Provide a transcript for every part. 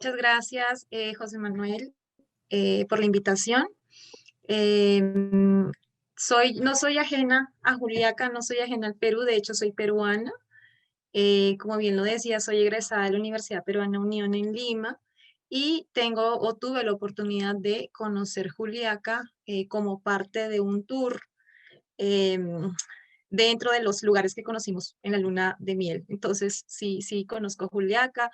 Muchas gracias, José Manuel, por la invitación. Em, no soy ajena a Juliaca, no soy ajena al Perú, de hecho soy peruana. Como bien lo decía, soy egresada de la Universidad Peruana Unión en Lima y tengo o tuve la oportunidad de conocer Juliaca como parte de un tour em, dentro de los lugares que conocimos en la luna de miel. Entonces, sí, conozco Juliaca.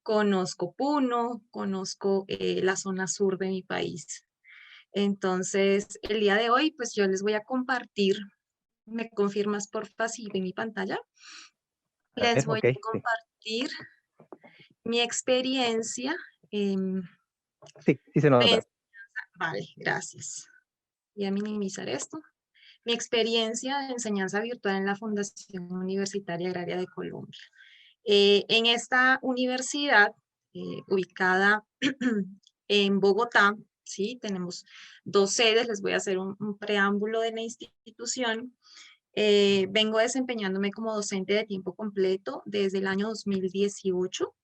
Conozco Puno, conozco la zona sur de mi país. Entonces, el día de hoy, pues yo les voy a compartir, ¿me confirmas porfa si ven mi pantalla? A Les ver, voy ok, a sí. compartir mi experiencia. Sí, sí se de- nota. vale, gracias. Voy a minimizar esto. Mi experiencia de enseñanza virtual en la Fundación Universitaria Agraria de Colombia. En esta universidad, ubicada en Bogotá, ¿sí? Tenemos dos sedes, les voy a hacer un preámbulo de la institución. Vengo desempeñándome como docente de tiempo completo desde el año 2018.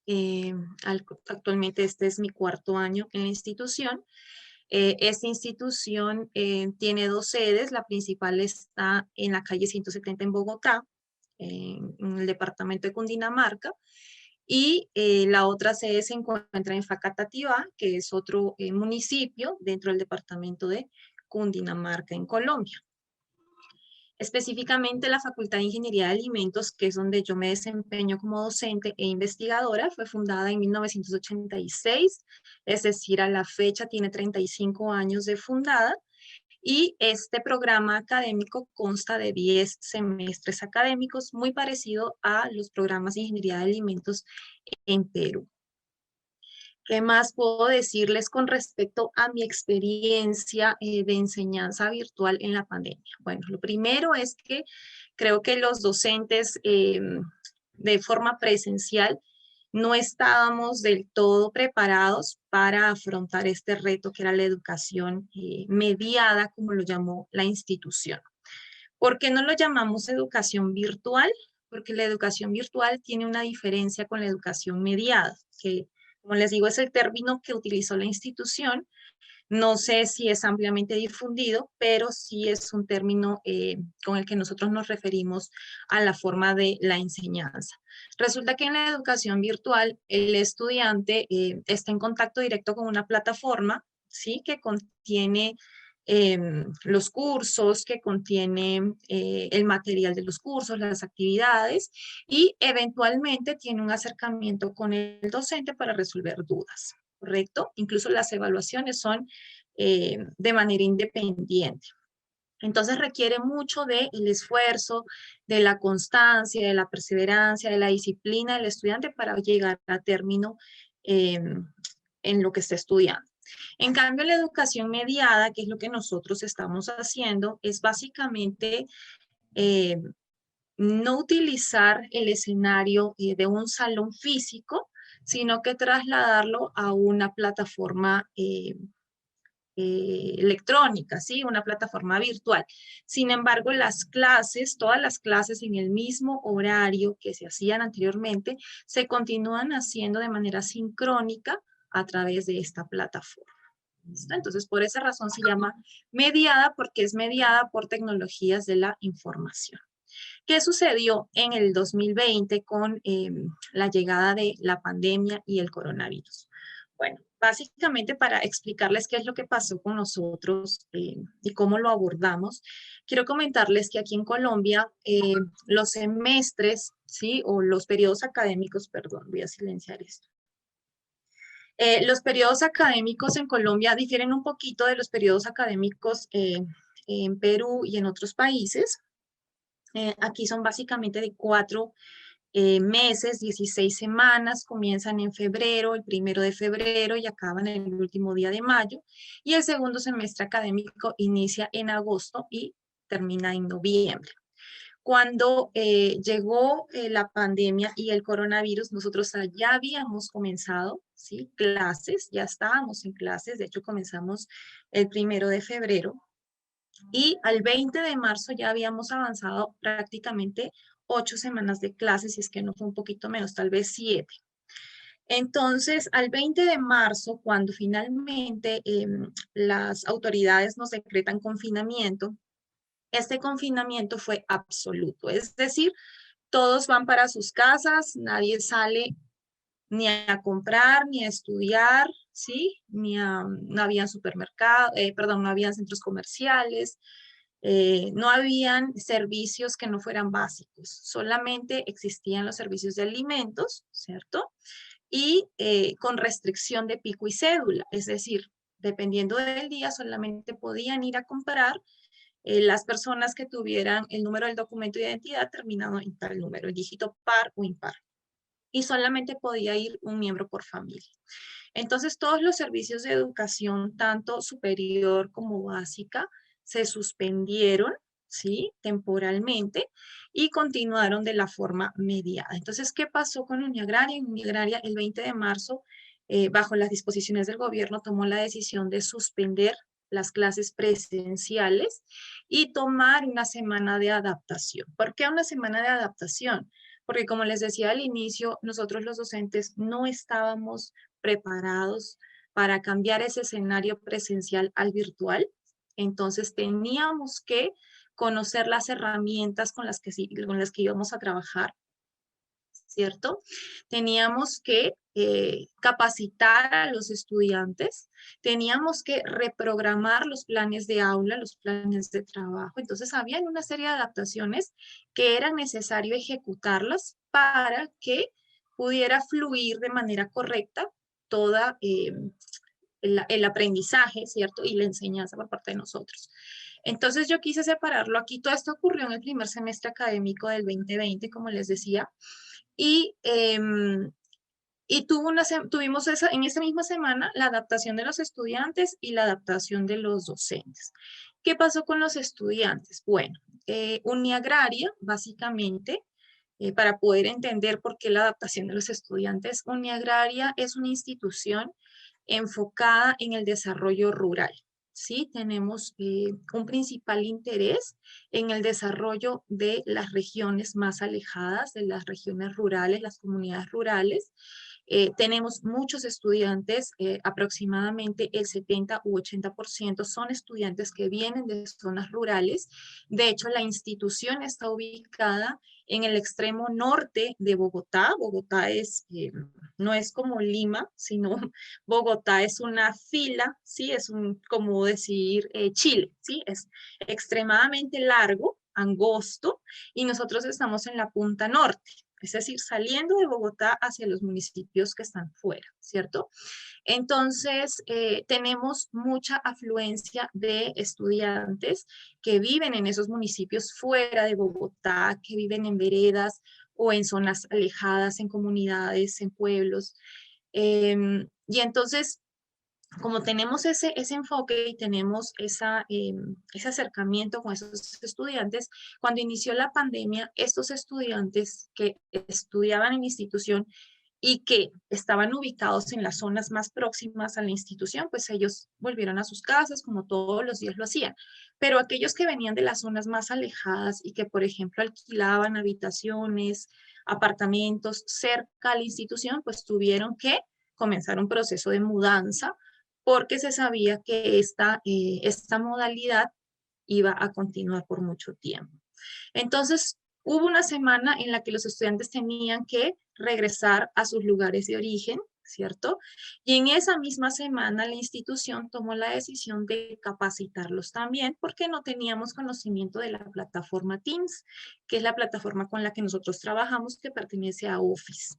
Eh, Actualmente este es mi cuarto año en la institución. Esta institución tiene dos sedes, la principal está en la calle 170 en Bogotá, en el departamento de Cundinamarca, y la otra sede se encuentra en Facatativá, que es otro municipio dentro del departamento de Cundinamarca, en Colombia. Específicamente la Facultad de Ingeniería de Alimentos, que es donde yo me desempeño como docente e investigadora, fue fundada en 1986, es decir, a la fecha tiene 35 años de fundada, y este programa académico consta de 10 semestres académicos, muy parecido a los programas de Ingeniería de Alimentos en Perú. ¿Qué más puedo decirles con respecto a mi experiencia de enseñanza virtual en la pandemia? Bueno, lo primero es que creo que los docentes de forma presencial no estábamos del todo preparados para afrontar este reto que era la educación mediada, como lo llamó la institución. ¿Por qué no lo llamamos educación virtual? Porque la educación virtual tiene una diferencia con la educación mediada, que, como les digo, es el término que utilizó la institución. No sé si es ampliamente difundido, pero sí es un término con el que nosotros nos referimos a la forma de la enseñanza. Resulta que en la educación virtual el estudiante está en contacto directo con una plataforma, ¿sí? Que contiene los cursos, que contiene el material de los cursos, las actividades y eventualmente tiene un acercamiento con el docente para resolver dudas. ¿Correcto? Incluso las evaluaciones son de manera independiente. Entonces requiere mucho del esfuerzo, de la constancia, de la perseverancia, de la disciplina del estudiante para llegar a término eh, en lo que está estudiando. En cambio, la educación mediada, que es lo que nosotros estamos haciendo, es básicamente eh, no utilizar el escenario de un salón físico, sino que trasladarlo a una plataforma electrónica, ¿sí? Una plataforma virtual. Sin embargo, las clases, todas las clases en el mismo horario que se hacían anteriormente, se continúan haciendo de manera sincrónica a través de esta plataforma. ¿Listo? Entonces, por esa razón se llama mediada, porque es mediada por tecnologías de la información. ¿Qué sucedió en el 2020 con la llegada de la pandemia y el coronavirus? Bueno, básicamente para explicarles qué es lo que pasó con nosotros y cómo lo abordamos, quiero comentarles que aquí en Colombia los semestres, ¿sí? O los periodos académicos, perdón, voy a silenciar esto. Los periodos académicos en Colombia difieren un poquito de los periodos académicos en Perú y en otros países. Aquí son básicamente de 4 meses, 16 semanas, comienzan en febrero, el 1 de febrero y acaban el último día de mayo. Y el segundo semestre académico inicia en agosto y termina en noviembre. Cuando llegó la pandemia y el coronavirus, nosotros ya habíamos comenzado, ¿sí? Clases, ya estábamos en clases, de hecho comenzamos el 1 de febrero y al 20 de marzo ya habíamos avanzado prácticamente 8 semanas de clases, si es que no fue un poquito menos, tal vez 7. Entonces, al 20 de marzo, cuando finalmente las autoridades nos decretan confinamiento, este confinamiento fue absoluto, es decir, todos van para sus casas, nadie sale ni a comprar, ni a estudiar, ¿sí? No habían supermercados, perdón, no habían centros comerciales, no habían servicios que no fueran básicos, solamente existían los servicios de alimentos, ¿cierto? Y con restricción de pico y cédula, es decir, dependiendo del día, solamente podían ir a comprar las personas que tuvieran el número del documento de identidad terminado en tal número, el dígito par o impar. Y solamente podía ir un miembro por familia. Entonces, todos los servicios de educación, tanto superior como básica, se suspendieron, ¿sí? Temporalmente y continuaron de la forma mediada. Entonces, ¿qué pasó con Uniagraria? En Uniagraria, el 20 de marzo, bajo las disposiciones del gobierno, tomó la decisión de suspender las clases presenciales y tomar una semana de adaptación. ¿Por qué una semana de adaptación? Porque como les decía al inicio, nosotros los docentes no estábamos preparados para cambiar ese escenario presencial al virtual. Entonces teníamos que conocer las herramientas con las que íbamos a trabajar, ¿cierto? Teníamos que capacitar a los estudiantes, teníamos que reprogramar los planes de aula, los planes de trabajo. Entonces, había una serie de adaptaciones que era necesario ejecutarlas para que pudiera fluir de manera correcta toda el aprendizaje, ¿cierto? Y la enseñanza por parte de nosotros. Entonces yo quise separarlo aquí. Todo esto ocurrió en el primer semestre académico del 2020, como les decía, y, tuvimos en esa misma semana la adaptación de los estudiantes y la adaptación de los docentes. ¿Qué pasó con los estudiantes? Bueno, Uniagraria, básicamente, para poder entender por qué la adaptación de los estudiantes, Uniagraria es una institución enfocada en el desarrollo rural. Sí, tenemos un principal interés en el desarrollo de las regiones más alejadas, de las regiones rurales, las comunidades rurales. Tenemos muchos estudiantes, aproximadamente el 70 u 80% son estudiantes que vienen de zonas rurales. De hecho, la institución está ubicada en el extremo norte de Bogotá. Bogotá no es como Lima, sino Bogotá es una fila, ¿sí? Es como decir Chile, ¿sí? Es extremadamente largo, angosto, y nosotros estamos en la punta norte, es decir, saliendo de Bogotá hacia los municipios que están fuera, ¿cierto? Entonces, tenemos mucha afluencia de estudiantes que viven en esos municipios fuera de Bogotá, que viven en veredas o en zonas alejadas, en comunidades, en pueblos. Y entonces, como tenemos ese enfoque y tenemos ese acercamiento con esos estudiantes, cuando inició la pandemia, estos estudiantes que estudiaban en la institución y que estaban ubicados en las zonas más próximas a la institución, pues ellos volvieron a sus casas como todos los días lo hacían. Pero aquellos que venían de las zonas más alejadas y que, por ejemplo, alquilaban habitaciones, apartamentos cerca a la institución, pues tuvieron que comenzar un proceso de mudanza porque se sabía que esta modalidad iba a continuar por mucho tiempo. Entonces, hubo una semana en la que los estudiantes tenían que regresar a sus lugares de origen, ¿cierto? Y en esa misma semana la institución tomó la decisión de capacitarlos también porque no teníamos conocimiento de la plataforma Teams, que es la plataforma con la que nosotros trabajamos que pertenece a Office.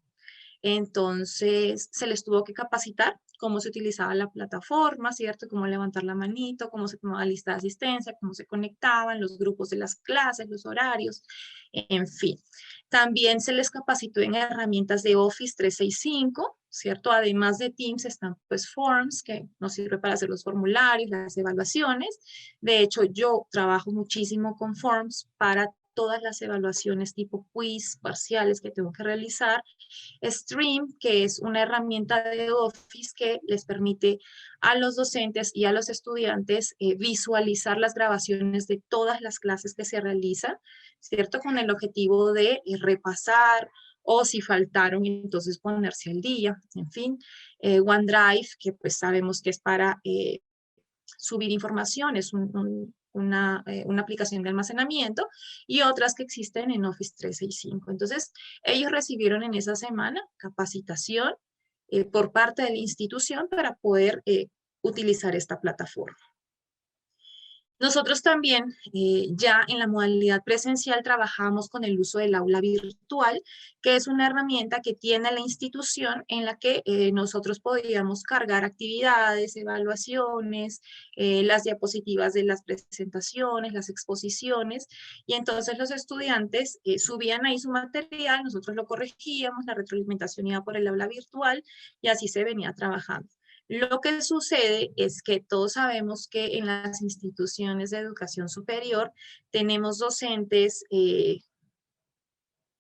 Entonces, se les tuvo que capacitar cómo se utilizaba la plataforma, ¿cierto? Cómo levantar la manito, cómo se tomaba lista de asistencia, cómo se conectaban, los grupos de las clases, los horarios, en fin. También se les capacitó en herramientas de Office 365, ¿cierto? Además de Teams están pues Forms, que nos sirve para hacer los formularios, las evaluaciones. De hecho, yo trabajo muchísimo con Forms para todas las evaluaciones tipo quiz, parciales que tengo que realizar. Stream, que es una herramienta de Office que les permite a los docentes y a los estudiantes visualizar las grabaciones de todas las clases que se realizan, ¿cierto? Con el objetivo de repasar o si faltaron, entonces ponerse al día, en fin. OneDrive, que pues sabemos que es para subir información, es una aplicación de almacenamiento, y otras que existen en Office 365. Entonces, ellos recibieron en esa semana capacitación por parte de la institución para poder utilizar esta plataforma. Nosotros también, ya en la modalidad presencial, trabajamos con el uso del aula virtual, que es una herramienta que tiene la institución en la que nosotros podíamos cargar actividades, evaluaciones, las diapositivas de las presentaciones, las exposiciones, y entonces los estudiantes subían ahí su material, nosotros lo corregíamos, la retroalimentación iba por el aula virtual, y así se venía trabajando. Lo que sucede es que todos sabemos que en las instituciones de educación superior tenemos docentes,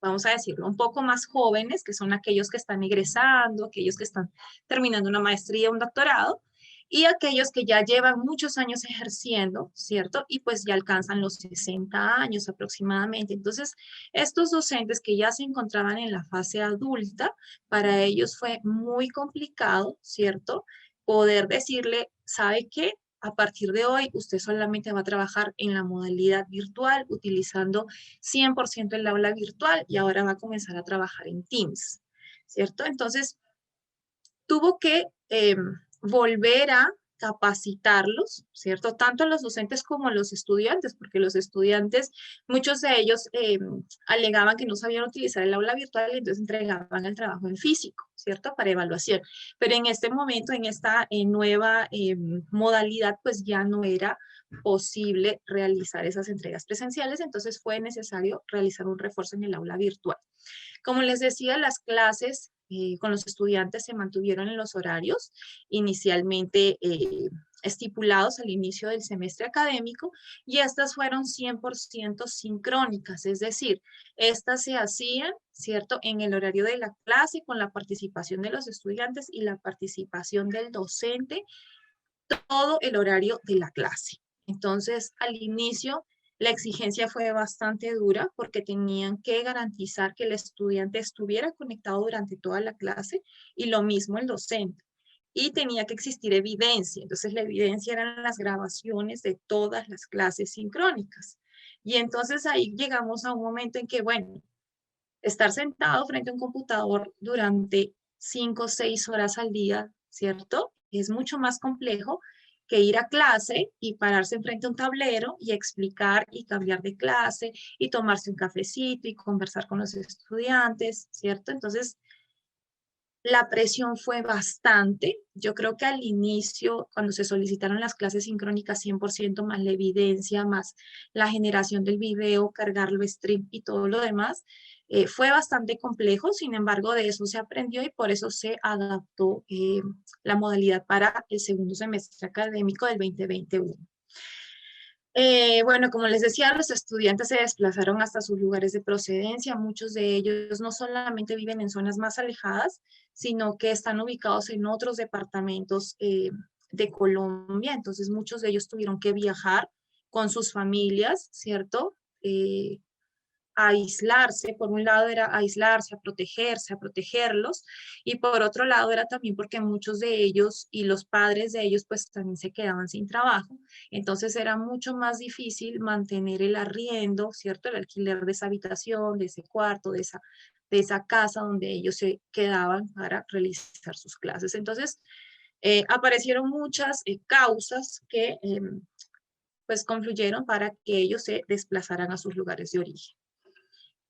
vamos a decirlo, un poco más jóvenes, que son aquellos que están egresando, aquellos que están terminando una maestría o un doctorado, y aquellos que ya llevan muchos años ejerciendo, ¿cierto? Y pues ya alcanzan los 60 años aproximadamente. Entonces, estos docentes que ya se encontraban en la fase adulta, para ellos fue muy complicado, ¿cierto? Poder decirle, ¿sabe qué? A partir de hoy, usted solamente va a trabajar en la modalidad virtual, utilizando 100% el aula virtual, y ahora va a comenzar a trabajar en Teams, ¿cierto? Entonces, tuvo que volver a capacitarlos, ¿cierto? Tanto los docentes como los estudiantes, porque los estudiantes, muchos de ellos alegaban que no sabían utilizar el aula virtual y entonces entregaban el trabajo en físico, ¿cierto? Para evaluación. Pero en este momento, en esta nueva modalidad, pues ya no era posible realizar esas entregas presenciales, entonces fue necesario realizar un refuerzo en el aula virtual. Como les decía, las clases con los estudiantes se mantuvieron en los horarios inicialmente estipulados al inicio del semestre académico, y estas fueron 100% sincrónicas, es decir, estas se hacían, ¿cierto?, en el horario de la clase, con la participación de los estudiantes y la participación del docente, todo el horario de la clase. Entonces, al inicio, la exigencia fue bastante dura porque tenían que garantizar que el estudiante estuviera conectado durante toda la clase, y lo mismo el docente. Y tenía que existir evidencia. Entonces, la evidencia eran las grabaciones de todas las clases sincrónicas. Y entonces ahí llegamos a un momento en que, bueno, estar sentado frente a un computador durante 5 o 6 horas al día, ¿cierto? Es mucho más complejo que ir a clase y pararse enfrente a un tablero y explicar y cambiar de clase y tomarse un cafecito y conversar con los estudiantes, ¿cierto? Entonces, la presión fue bastante. Yo creo que al inicio, cuando se solicitaron las clases sincrónicas 100%, más la evidencia, más la generación del video, cargarlo stream y todo lo demás, fue bastante complejo. Sin embargo, de eso se aprendió y por eso se adaptó la modalidad para el segundo semestre académico del 2021. Bueno, como les decía, los estudiantes se desplazaron hasta sus lugares de procedencia. Muchos de ellos no solamente viven en zonas más alejadas, sino que están ubicados en otros departamentos de Colombia. Entonces, muchos de ellos tuvieron que viajar con sus familias, ¿cierto? A aislarse, por un lado era aislarse, a protegerse, a protegerlos, y por otro lado era también porque muchos de ellos y los padres de ellos pues también se quedaban sin trabajo, entonces era mucho más difícil mantener el arriendo, ¿cierto? El alquiler de esa habitación, de ese cuarto, de esa casa donde ellos se quedaban para realizar sus clases. Entonces, aparecieron muchas causas que pues confluyeron para que ellos se desplazaran a sus lugares de origen.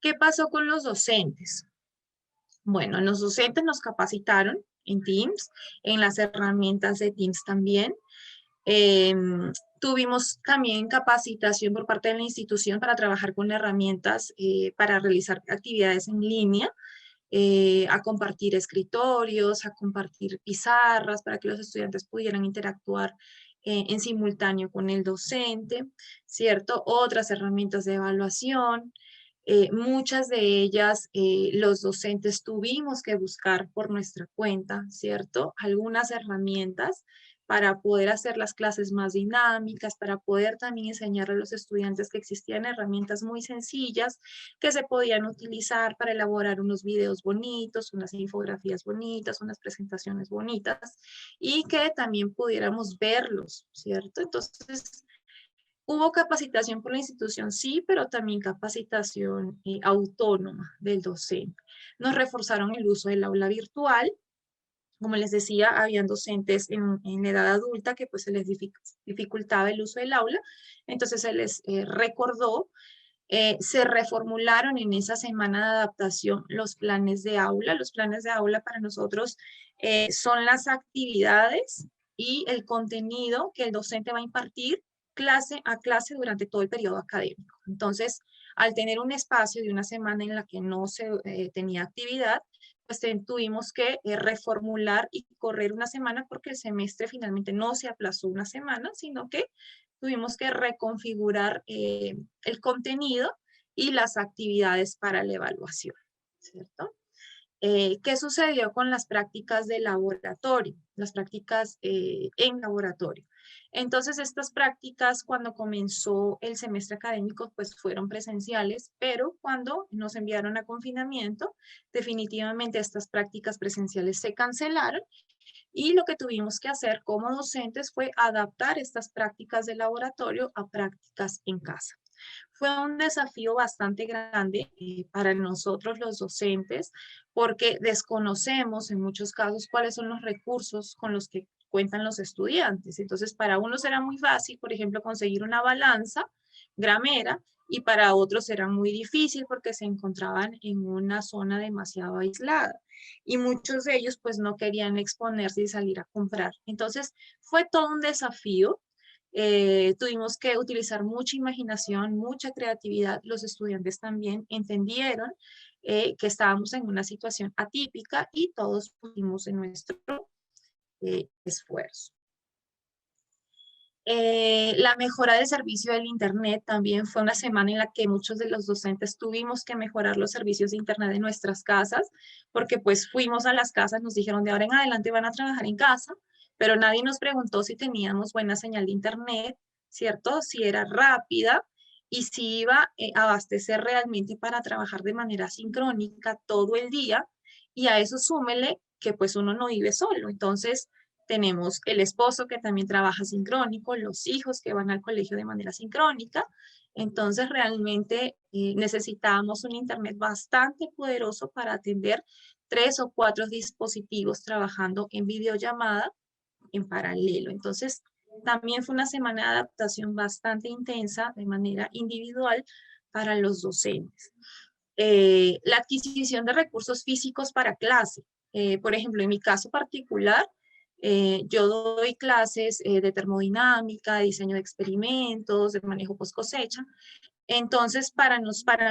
¿Qué pasó con los docentes? Bueno, los docentes nos capacitaron en Teams, en las herramientas de Teams también. Eh, Tuvimos también capacitación por parte de la institución para trabajar con herramientas para realizar actividades en línea, a compartir escritorios, a compartir pizarras para que los estudiantes pudieran interactuar en simultáneo con el docente, ¿cierto? Otras herramientas de evaluación. Muchas de ellas los docentes tuvimos que buscar por nuestra cuenta, ¿cierto? Algunas herramientas para poder hacer las clases más dinámicas, para poder también enseñar a los estudiantes que existían herramientas muy sencillas que se podían utilizar para elaborar unos videos bonitos, unas infografías bonitas, unas presentaciones bonitas y que también pudiéramos verlos, ¿cierto? Entonces, hubo capacitación por la institución, sí, pero también capacitación autónoma del docente. Nos reforzaron el uso del aula virtual. Como les decía, habían docentes en edad adulta que pues se les dificultaba el uso del aula, entonces se les recordó, se reformularon en esa semana de adaptación los planes de aula. Los planes de aula para nosotros son las actividades y el contenido que el docente va a impartir clase a clase durante todo el periodo académico. Entonces, al tener un espacio de una semana en la que no se tenía actividad, pues tuvimos que reformular y correr una semana porque el semestre finalmente no se aplazó una semana, sino que tuvimos que reconfigurar el contenido y las actividades para la evaluación, ¿cierto? ¿Qué sucedió con las prácticas de laboratorio? Las prácticas en laboratorio. Entonces, estas prácticas cuando comenzó el semestre académico, pues fueron presenciales, pero cuando nos enviaron a confinamiento, definitivamente estas prácticas presenciales se cancelaron y lo que tuvimos que hacer como docentes fue adaptar estas prácticas de laboratorio a prácticas en casa. Fue un desafío bastante grande para nosotros los docentes porque desconocemos en muchos casos cuáles son los recursos con los que cuentan los estudiantes. Entonces, para unos era muy fácil, por ejemplo, conseguir una balanza gramera y para otros era muy difícil porque se encontraban en una zona demasiado aislada y muchos de ellos pues no querían exponerse y salir a comprar. Entonces, fue todo un desafío. Tuvimos que utilizar mucha imaginación, mucha creatividad. Los estudiantes también entendieron que estábamos en una situación atípica y todos pusimos en nuestro esfuerzo. La mejora del servicio del Internet también fue una semana en la que muchos de los docentes tuvimos que mejorar los servicios de Internet en nuestras casas, porque pues fuimos a las casas, nos dijeron de ahora en adelante van a trabajar en casa, pero nadie nos preguntó si teníamos buena señal de Internet, ¿cierto? Si era rápida y si iba a abastecer realmente para trabajar de manera sincrónica todo el día, y a eso súmele que pues uno no vive solo, entonces tenemos el esposo que también trabaja sincrónico, los hijos que van al colegio de manera sincrónica. Entonces, realmente necesitábamos un Internet bastante poderoso para atender 3 o 4 dispositivos trabajando en videollamada en paralelo. Entonces, también fue una semana de adaptación bastante intensa de manera individual para los docentes. La adquisición de recursos físicos para clase. Por ejemplo, en mi caso particular, yo doy clases de termodinámica, de diseño de experimentos, de manejo post cosecha. Entonces, para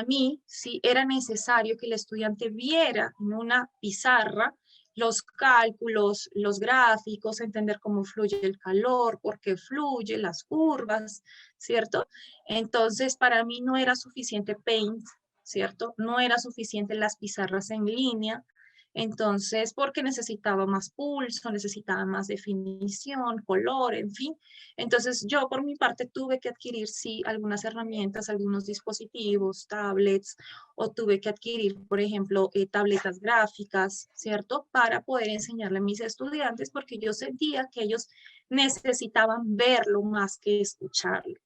mí, sí era necesario que el estudiante viera en una pizarra los cálculos, los gráficos, entender cómo fluye el calor, por qué fluye, las curvas, ¿cierto? Entonces, para mí no era suficiente Paint, ¿cierto? No era suficiente las pizarras en línea, entonces, porque necesitaba más pulso, necesitaba más definición, color, en fin. Entonces, yo por mi parte tuve que adquirir, sí, algunas herramientas, algunos dispositivos, tablets, o tuve que adquirir, por ejemplo, tabletas gráficas, ¿cierto? Para poder enseñarle a mis estudiantes, porque yo sentía que ellos necesitaban verlo más que escucharlo.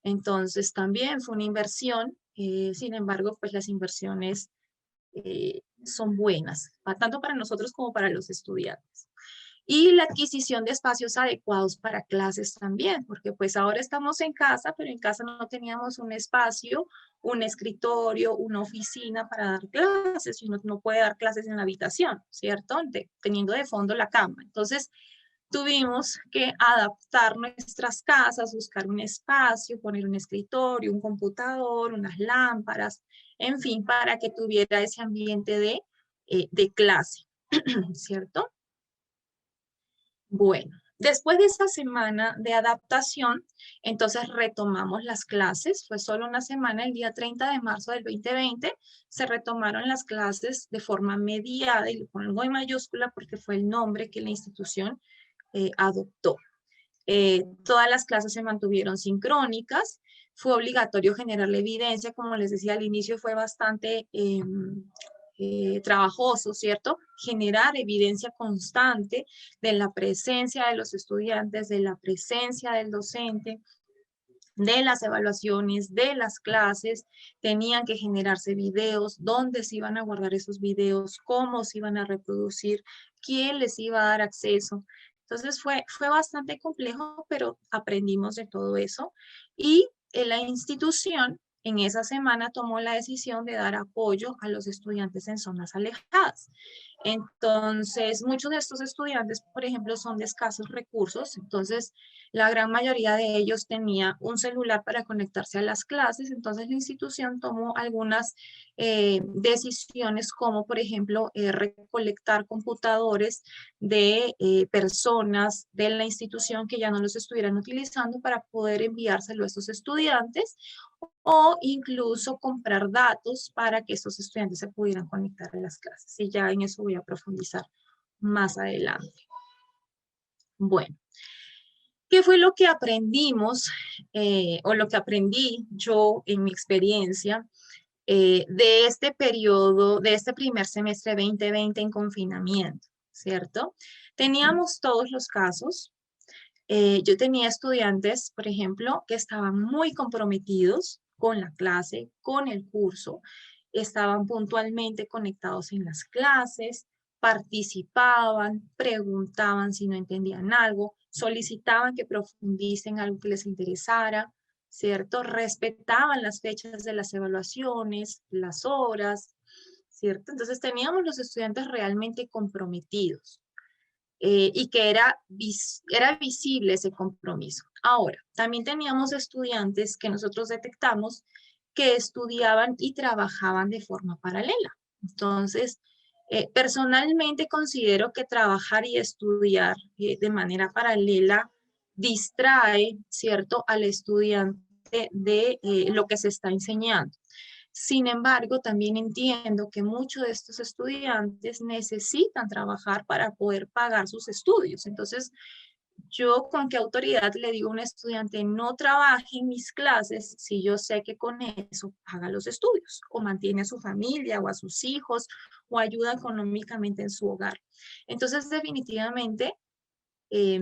Entonces, también fue una inversión, sin embargo, pues las inversiones son buenas, tanto para nosotros como para los estudiantes. Y la adquisición de espacios adecuados para clases también, porque pues ahora estamos en casa, pero en casa no teníamos un espacio, un escritorio, una oficina para dar clases, y uno no puede dar clases en la habitación, ¿cierto? Teniendo de fondo la cama. Entonces, tuvimos que adaptar nuestras casas, buscar un espacio, poner un escritorio, un computador, unas lámparas, en fin, para que tuviera ese ambiente de clase, ¿cierto? Bueno, después de esa semana de adaptación, entonces retomamos las clases. Fue solo una semana, el día 30 de marzo del 2020, se retomaron las clases de forma mediada, y lo pongo en mayúscula porque fue el nombre que la institución adoptó. Todas las clases se mantuvieron sincrónicas. Fue obligatorio generar la evidencia, como les decía al inicio, fue bastante trabajoso, ¿cierto? Generar evidencia constante de la presencia de los estudiantes, de la presencia del docente, de las evaluaciones, de las clases. Tenían que generarse videos, dónde se iban a guardar esos videos, cómo se iban a reproducir, quién les iba a dar acceso. Entonces fue bastante complejo, pero aprendimos de todo eso. Y la institución en esa semana tomó la decisión de dar apoyo a los estudiantes en zonas alejadas. Entonces, muchos de estos estudiantes, por ejemplo, son de escasos recursos. Entonces, la gran mayoría de ellos tenía un celular para conectarse a las clases. Entonces, la institución tomó algunas decisiones como, por ejemplo, recolectar computadores de personas de la institución que ya no los estuvieran utilizando para poder enviárselo a estos estudiantes, o incluso comprar datos para que estos estudiantes se pudieran conectar a las clases. Y ya en eso voy a profundizar más adelante. Bueno, ¿qué fue lo que aprendimos o lo que aprendí yo en mi experiencia de este periodo, de este primer semestre 2020 en confinamiento, ¿cierto? Teníamos todos los casos. Yo tenía estudiantes, por ejemplo, que estaban muy comprometidos con la clase, con el curso, estaban puntualmente conectados en las clases, participaban, preguntaban si no entendían algo, solicitaban que profundicen algo que les interesara, ¿cierto? Respetaban las fechas de las evaluaciones, las horas, ¿cierto? Entonces teníamos los estudiantes realmente comprometidos y que era visible ese compromiso. Ahora, también teníamos estudiantes que nosotros detectamos que estudiaban y trabajaban de forma paralela. Entonces, personalmente considero que trabajar y estudiar de manera paralela distrae, ¿cierto?, al estudiante de lo que se está enseñando. Sin embargo, también entiendo que muchos de estos estudiantes necesitan trabajar para poder pagar sus estudios. Entonces, yo con qué autoridad le digo a un estudiante, no trabaje en mis clases si yo sé que con eso paga los estudios o mantiene a su familia o a sus hijos o ayuda económicamente en su hogar. Entonces, definitivamente, eh,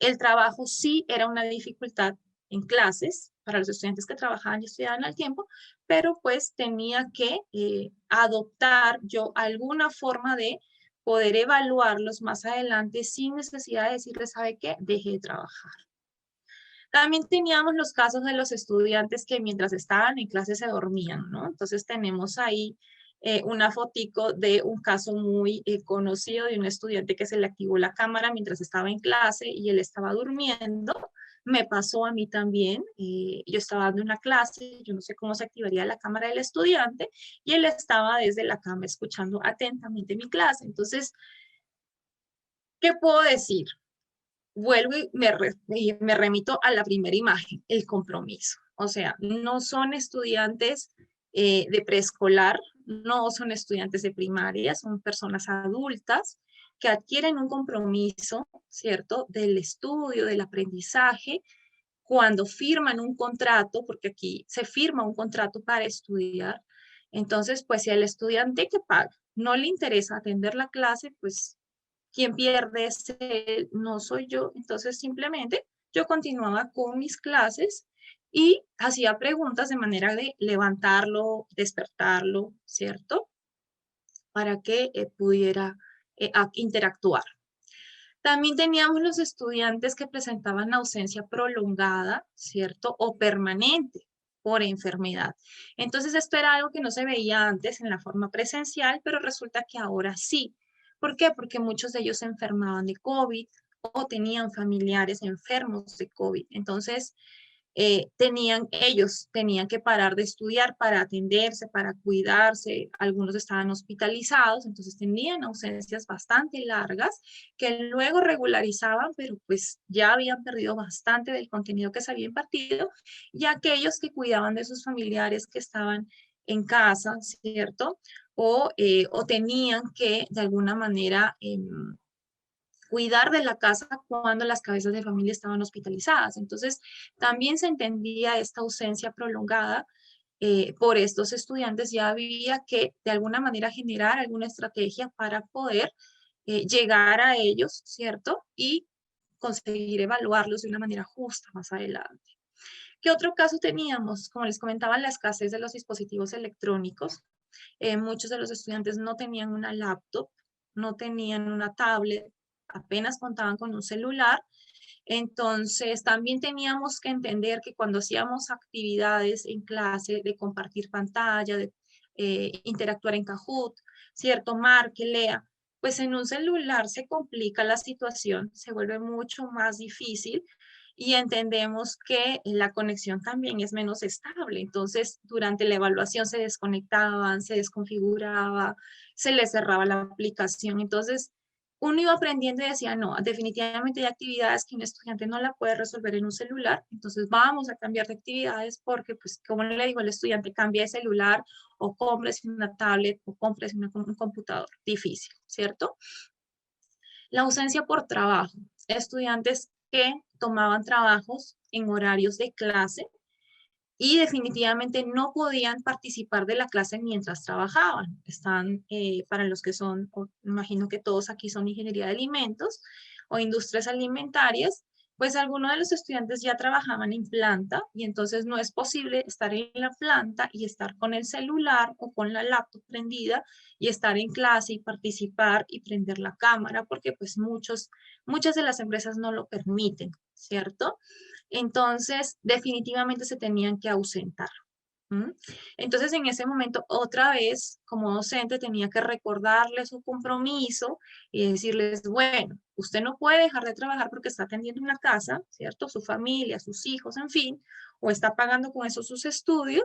el trabajo sí era una dificultad en clases para los estudiantes que trabajaban y estudiaban al tiempo, pero pues tenía que adoptar yo alguna forma de poder evaluarlos más adelante sin necesidad de decirles, ¿sabe qué? Deje de trabajar. También teníamos los casos de los estudiantes que mientras estaban en clase se dormían, ¿no? Entonces tenemos ahí una fotico de un caso muy conocido de un estudiante que se le activó la cámara mientras estaba en clase y él estaba durmiendo. Me pasó a mí también. Yo estaba dando una clase, yo no sé cómo se activaría la cámara del estudiante y él estaba desde la cama escuchando atentamente mi clase. Entonces, ¿qué puedo decir? Vuelvo y me remito a la primera imagen, el compromiso. O sea, no son estudiantes de preescolar, no son estudiantes de primaria, son personas adultas que adquieren un compromiso, ¿cierto?, del estudio, del aprendizaje, cuando firman un contrato, porque aquí se firma un contrato para estudiar. Entonces, pues si al estudiante que paga no le interesa atender la clase, pues quien pierde es él, no soy yo. Entonces simplemente yo continuaba con mis clases y hacía preguntas de manera de levantarlo, despertarlo, ¿cierto? Para que pudiera interactuar. También teníamos los estudiantes que presentaban ausencia prolongada, ¿cierto? O permanente por enfermedad. Entonces, esto era algo que no se veía antes en la forma presencial, pero resulta que ahora sí. ¿Por qué? Porque muchos de ellos se enfermaban de COVID o tenían familiares enfermos de COVID. Entonces, ellos tenían que parar de estudiar para atenderse, para cuidarse, algunos estaban hospitalizados, entonces tenían ausencias bastante largas que luego regularizaban, pero pues ya habían perdido bastante del contenido que se había impartido, y aquellos que cuidaban de sus familiares que estaban en casa, ¿cierto? O tenían que de alguna manera cuidar de la casa cuando las cabezas de familia estaban hospitalizadas. Entonces, también se entendía esta ausencia prolongada por estos estudiantes, ya había que de alguna manera generar alguna estrategia para poder llegar a ellos, ¿cierto? Y conseguir evaluarlos de una manera justa más adelante. ¿Qué otro caso teníamos? Como les comentaba, la escasez de los dispositivos electrónicos. Muchos de los estudiantes no tenían una laptop, no tenían una tablet, apenas contaban con un celular. Entonces, también teníamos que entender que cuando hacíamos actividades en clase de compartir pantalla, de interactuar en Kahoot, ¿cierto? Marque, lea, pues en un celular se complica la situación, se vuelve mucho más difícil y entendemos que la conexión también es menos estable. Entonces, durante la evaluación se desconectaban, se desconfiguraba, se les cerraba la aplicación. Entonces, uno iba aprendiendo y decía, no, definitivamente hay actividades que un estudiante no la puede resolver en un celular, entonces vamos a cambiar de actividades porque, pues, como le digo al estudiante, cambia de celular o compres una tablet o compres un computador. Difícil, ¿cierto? La ausencia por trabajo. Estudiantes que tomaban trabajos en horarios de clase y definitivamente no podían participar de la clase mientras trabajaban. Están, para los que son, imagino que todos aquí son ingeniería de alimentos o industrias alimentarias, pues algunos de los estudiantes ya trabajaban en planta y entonces no es posible estar en la planta y estar con el celular o con la laptop prendida y estar en clase y participar y prender la cámara porque pues muchas de las empresas no lo permiten, ¿cierto? Entonces, definitivamente se tenían que ausentar. ¿Mm? Entonces, en ese momento, otra vez, como docente, tenía que recordarles su compromiso y decirles, bueno, usted no puede dejar de trabajar porque está atendiendo una casa, ¿cierto? Su familia, sus hijos, en fin, o está pagando con eso sus estudios,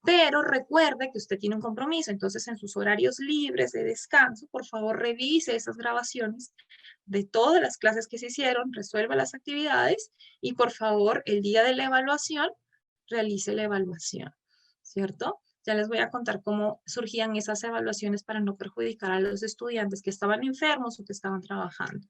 pero recuerde que usted tiene un compromiso. Entonces, en sus horarios libres de descanso, por favor, revise esas grabaciones de todas las clases que se hicieron, resuelva las actividades y por favor el día de la evaluación realice la evaluación, ¿cierto? Ya les voy a contar cómo surgían esas evaluaciones para no perjudicar a los estudiantes que estaban enfermos o que estaban trabajando.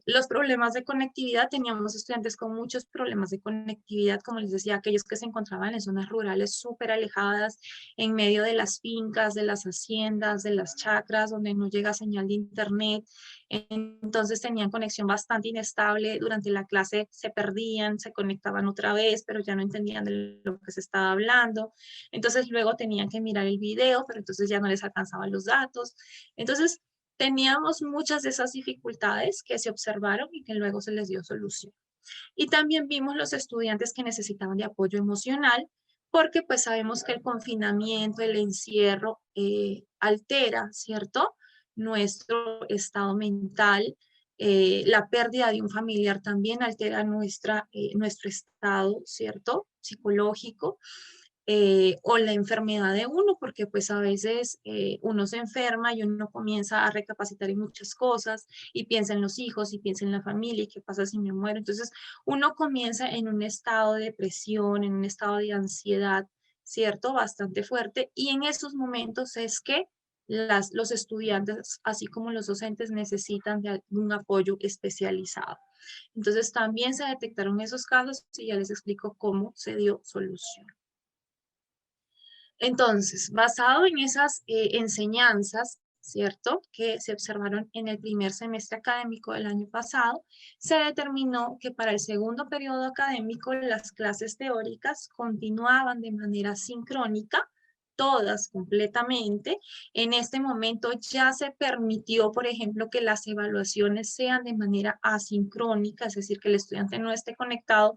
Los problemas de conectividad, teníamos estudiantes con muchos problemas de conectividad, como les decía, aquellos que se encontraban en zonas rurales súper alejadas, en medio de las fincas, de las haciendas, de las chacras, donde no llega señal de internet. Entonces tenían conexión bastante inestable, durante la clase se perdían, se conectaban otra vez, pero ya no entendían de lo que se estaba hablando. Entonces luego tenían que mirar el video, pero entonces ya no les alcanzaban los datos. Entonces, teníamos muchas de esas dificultades que se observaron y que luego se les dio solución. Y también vimos los estudiantes que necesitaban de apoyo emocional, porque pues sabemos que el confinamiento, el encierro altera, ¿cierto? Nuestro estado mental, la pérdida de un familiar también altera nuestro estado, ¿cierto? Psicológico o la enfermedad de uno, porque pues a veces uno se enferma y uno comienza a recapacitar en muchas cosas y piensa en los hijos y piensa en la familia y qué pasa si me muero. Entonces uno comienza en un estado de depresión, en un estado de ansiedad, ¿cierto? Bastante fuerte y en esos momentos es que los estudiantes, así como los docentes, necesitan de un apoyo especializado. Entonces también se detectaron esos casos y ya les explico cómo se dio solución. Entonces, basado en esas enseñanzas, ¿cierto?, que se observaron en el primer semestre académico del año pasado, se determinó que para el segundo periodo académico las clases teóricas continuaban de manera sincrónica, todas completamente. En este momento ya se permitió, por ejemplo, que las evaluaciones sean de manera asincrónica, es decir, que el estudiante no esté conectado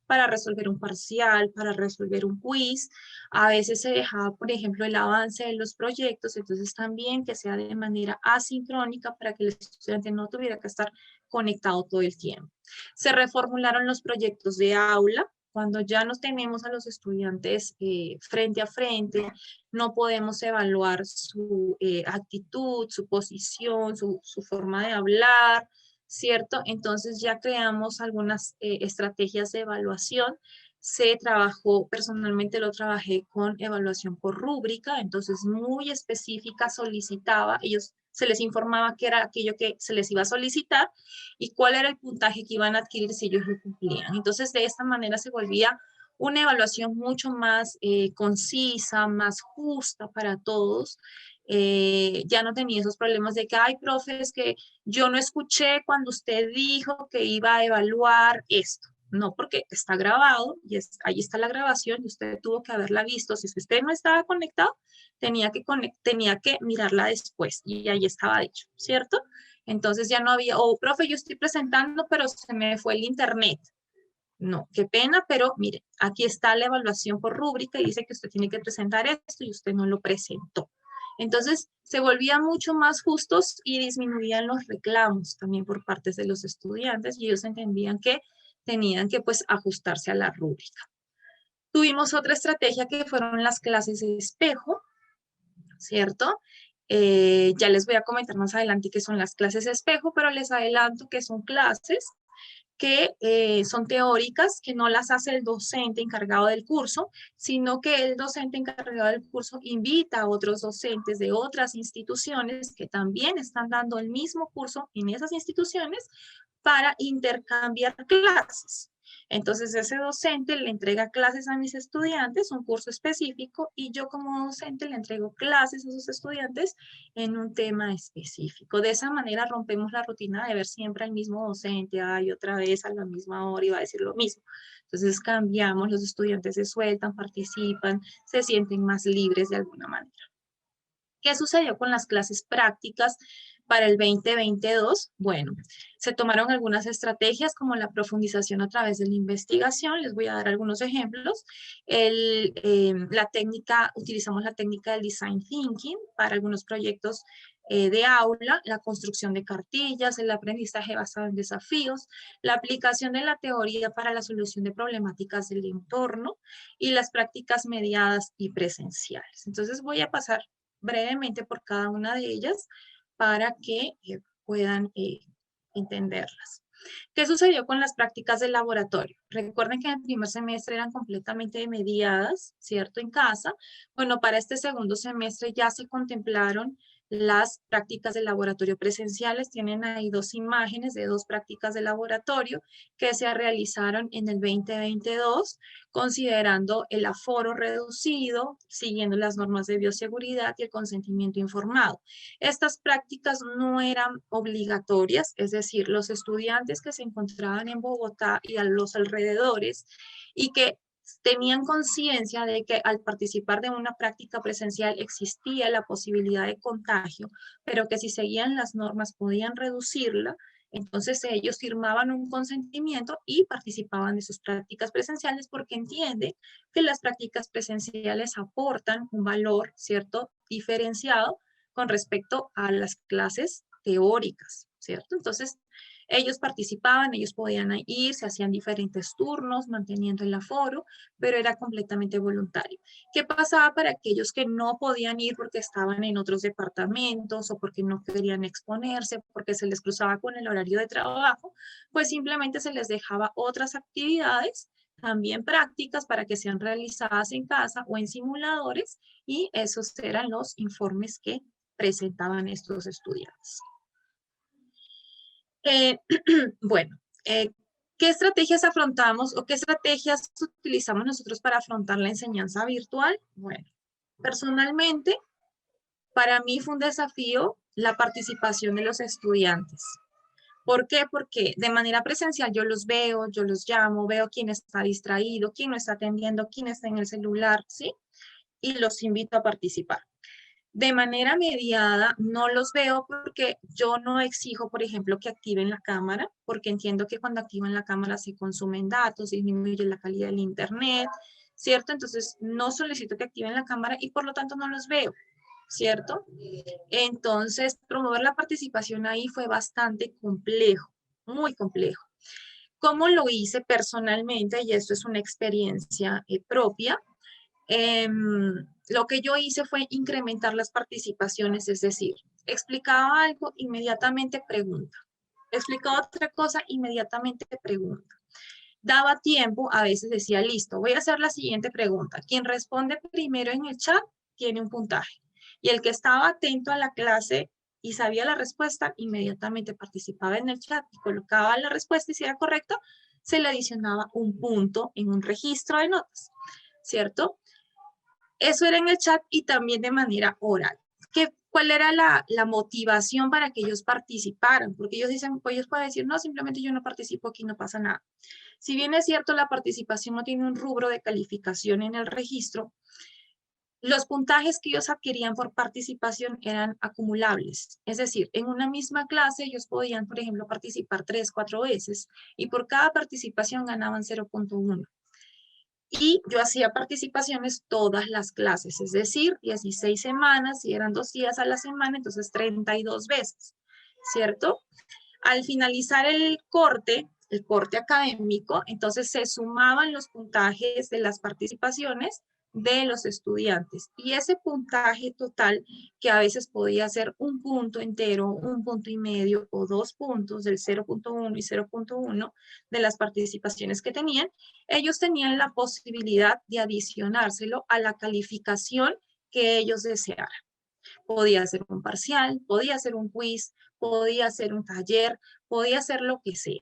para resolver un parcial, para resolver un quiz. A veces se dejaba, por ejemplo, el avance de los proyectos, entonces también que sea de manera asincrónica para que el estudiante no tuviera que estar conectado todo el tiempo. Se reformularon los proyectos de aula. Cuando ya nos tenemos a los estudiantes frente a frente, no podemos evaluar su actitud, su posición, su forma de hablar, ¿cierto? Entonces ya creamos algunas estrategias de evaluación. Se trabajó, personalmente lo trabajé con evaluación por rúbrica, entonces muy específica, solicitaba, ellos se les informaba qué era aquello que se les iba a solicitar y cuál era el puntaje que iban a adquirir si ellos lo cumplían. Entonces, de esta manera se volvía una evaluación mucho más concisa, más justa para todos. Ya no tenía esos problemas de que, ay, profe, es que yo no escuché cuando usted dijo que iba a evaluar esto. No, porque está grabado y ahí está la grabación y usted tuvo que haberla visto. Si usted no estaba conectado, tenía que mirarla después y ahí estaba dicho, ¿cierto? Entonces ya no había, oh, profe, yo estoy presentando, pero se me fue el internet. No, qué pena, pero mire, aquí está la evaluación por rúbrica y dice que usted tiene que presentar esto y usted no lo presentó. Entonces, se volvían mucho más justos y disminuían los reclamos también por parte de los estudiantes y ellos entendían que tenían que pues ajustarse a la rúbrica. Tuvimos otra estrategia que fueron las clases de espejo, ¿cierto? Ya les voy a comentar más adelante qué son las clases de espejo, pero les adelanto que son clases que son teóricas, que no las hace el docente encargado del curso, sino que el docente encargado del curso invita a otros docentes de otras instituciones que también están dando el mismo curso en esas instituciones para intercambiar clases. Entonces, ese docente le entrega clases a mis estudiantes, un curso específico, y yo como docente le entrego clases a sus estudiantes en un tema específico. De esa manera rompemos la rutina de ver siempre al mismo docente, ay, otra vez a la misma hora y va a decir lo mismo. Entonces, cambiamos, los estudiantes se sueltan, participan, se sienten más libres de alguna manera. ¿Qué sucedió con las clases prácticas para el 2022? Bueno, se tomaron algunas estrategias como la profundización a través de la investigación. Les voy a dar algunos ejemplos. Utilizamos la técnica del design thinking para algunos proyectos de aula, la construcción de cartillas, el aprendizaje basado en desafíos, la aplicación de la teoría para la solución de problemáticas del entorno y las prácticas mediadas y presenciales. Entonces voy a pasar brevemente por cada una de ellas para que puedan entenderlas. ¿Qué sucedió con las prácticas de laboratorio? Recuerden que en el primer semestre eran completamente mediadas, ¿cierto? En casa. Bueno, para este segundo semestre ya se contemplaron las prácticas de laboratorio presenciales. Tienen ahí dos imágenes de dos prácticas de laboratorio que se realizaron en el 2022, considerando el aforo reducido, siguiendo las normas de bioseguridad y el consentimiento informado. Estas prácticas no eran obligatorias, es decir, los estudiantes que se encontraban en Bogotá y a los alrededores y que tenían conciencia de que al participar de una práctica presencial existía la posibilidad de contagio, pero que si seguían las normas podían reducirla, entonces ellos firmaban un consentimiento y participaban de sus prácticas presenciales porque entienden que las prácticas presenciales aportan un valor, ¿cierto?, diferenciado con respecto a las clases teóricas, ¿cierto? Entonces, ellos participaban, ellos podían ir, se hacían diferentes turnos, manteniendo el aforo, pero era completamente voluntario. ¿Qué pasaba para aquellos que no podían ir porque estaban en otros departamentos o porque no querían exponerse, porque se les cruzaba con el horario de trabajo? Pues simplemente se les dejaba otras actividades, también prácticas para que sean realizadas en casa o en simuladores, y esos eran los informes que presentaban estos estudiantes. Bueno, ¿qué estrategias afrontamos o qué estrategias utilizamos nosotros para afrontar la enseñanza virtual? Bueno, personalmente, para mí fue un desafío la participación de los estudiantes. ¿Por qué? Porque de manera presencial yo los veo, yo los llamo, veo quién está distraído, quién no está atendiendo, quién está en el celular, ¿sí? Y los invito a participar. De manera mediada no los veo porque yo no exijo, por ejemplo, que activen la cámara, porque entiendo que cuando activan la cámara se consumen datos, disminuye la calidad del internet, ¿cierto? Entonces no solicito que activen la cámara y por lo tanto no los veo, ¿cierto? Entonces promover la participación ahí fue bastante complejo, muy complejo. ¿Cómo lo hice personalmente? Y esto es una experiencia propia. Lo que yo hice fue incrementar las participaciones, es decir, explicaba algo, inmediatamente pregunta. Explicaba otra cosa, inmediatamente pregunta. Daba tiempo, a veces decía, listo, voy a hacer la siguiente pregunta. Quien responde primero en el chat tiene un puntaje. Y el que estaba atento a la clase y sabía la respuesta, inmediatamente participaba en el chat y colocaba la respuesta y si era correcto, se le adicionaba un punto en un registro de notas, ¿cierto? Eso era en el chat y también de manera oral. ¿Cuál era la motivación para que ellos participaran? Porque ellos dicen, pues ellos pueden decir, no, simplemente yo no participo aquí, no pasa nada. Si bien es cierto, la participación no tiene un rubro de calificación en el registro, los puntajes que ellos adquirían por participación eran acumulables. Es decir, en una misma clase ellos podían, por ejemplo, participar 3, 4 veces y por cada participación ganaban 0.1. Y yo hacía participaciones todas las clases, es decir, 16 semanas, y eran 2 días a la semana, entonces 32 veces, ¿cierto? Al finalizar el corte académico, entonces se sumaban los puntajes de las participaciones de los estudiantes. Y ese puntaje total, que a veces podía ser un punto entero, un punto y medio o 2 puntos del 0.1 y 0.1 de las participaciones que tenían, ellos tenían la posibilidad de adicionárselo a la calificación que ellos desearan. Podía ser un parcial, podía ser un quiz, podía ser un taller, podía ser lo que sea.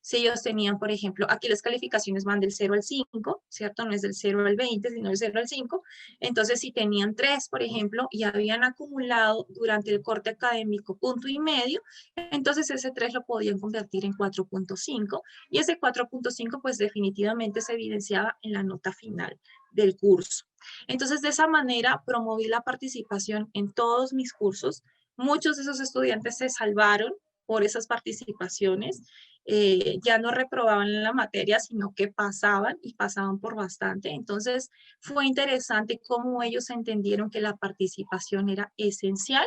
Si ellos tenían, por ejemplo, aquí las calificaciones van del 0 al 5, ¿cierto? No es del 0 al 20, sino del 0 al 5. Entonces, si tenían 3, por ejemplo, y habían acumulado durante el corte académico punto y medio, entonces ese 3 lo podían convertir en 4.5 y ese 4.5 pues definitivamente se evidenciaba en la nota final del curso. Entonces, de esa manera promoví la participación en todos mis cursos. Muchos de esos estudiantes se salvaron por esas participaciones. Ya no reprobaban en la materia, sino que pasaban y pasaban por bastante. Entonces, fue interesante cómo ellos entendieron que la participación era esencial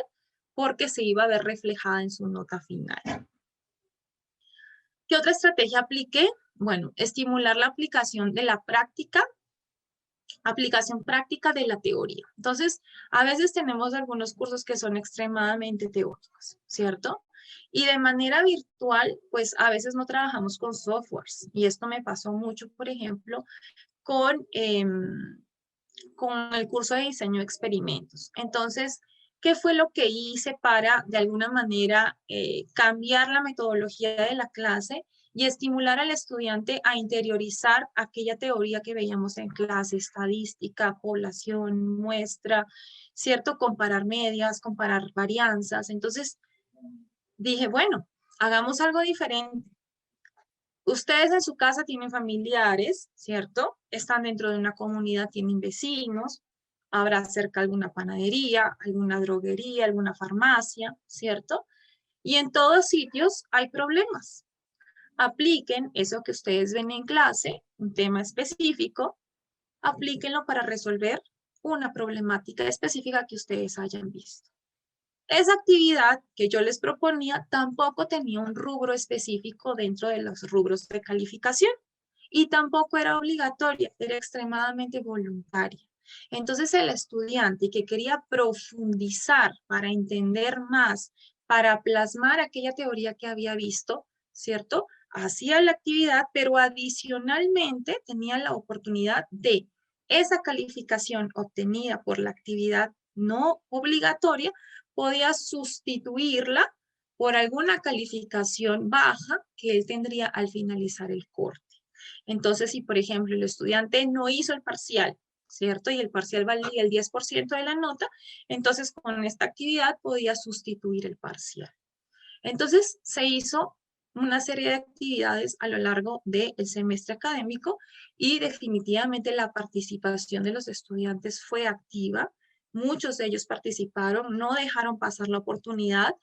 porque se iba a ver reflejada en su nota final. ¿Qué otra estrategia apliqué? Bueno, estimular la aplicación de la práctica, aplicación práctica de la teoría. Entonces, a veces tenemos algunos cursos que son extremadamente teóricos, ¿cierto? Y de manera virtual, pues a veces no trabajamos con softwares. Y esto me pasó mucho, por ejemplo, con el curso de diseño de experimentos. Entonces, ¿qué fue lo que hice para, de alguna manera, cambiar la metodología de la clase y estimular al estudiante a interiorizar aquella teoría que veíamos en clase, estadística, población, muestra, ¿cierto? Comparar medias, comparar varianzas. Entonces, dije, bueno, hagamos algo diferente. Ustedes en su casa tienen familiares, ¿cierto? Están dentro de una comunidad, tienen vecinos, habrá cerca alguna panadería, alguna droguería, alguna farmacia, ¿cierto? Y en todos sitios hay problemas. Apliquen eso que ustedes ven en clase, un tema específico, aplíquenlo para resolver una problemática específica que ustedes hayan visto. Esa actividad que yo les proponía tampoco tenía un rubro específico dentro de los rubros de calificación y tampoco era obligatoria, era extremadamente voluntaria. Entonces el estudiante que quería profundizar para entender más, para plasmar aquella teoría que había visto, ¿cierto? Hacía la actividad, pero adicionalmente tenía la oportunidad de esa calificación obtenida por la actividad no obligatoria, podía sustituirla por alguna calificación baja que él tendría al finalizar el corte. Entonces, si por ejemplo el estudiante no hizo el parcial, ¿cierto? Y el parcial valía el 10% de la nota, entonces con esta actividad podía sustituir el parcial. Entonces, se hizo una serie de actividades a lo largo del semestre académico y definitivamente la participación de los estudiantes fue activa. Muchos de ellos participaron, no dejaron pasar la oportunidad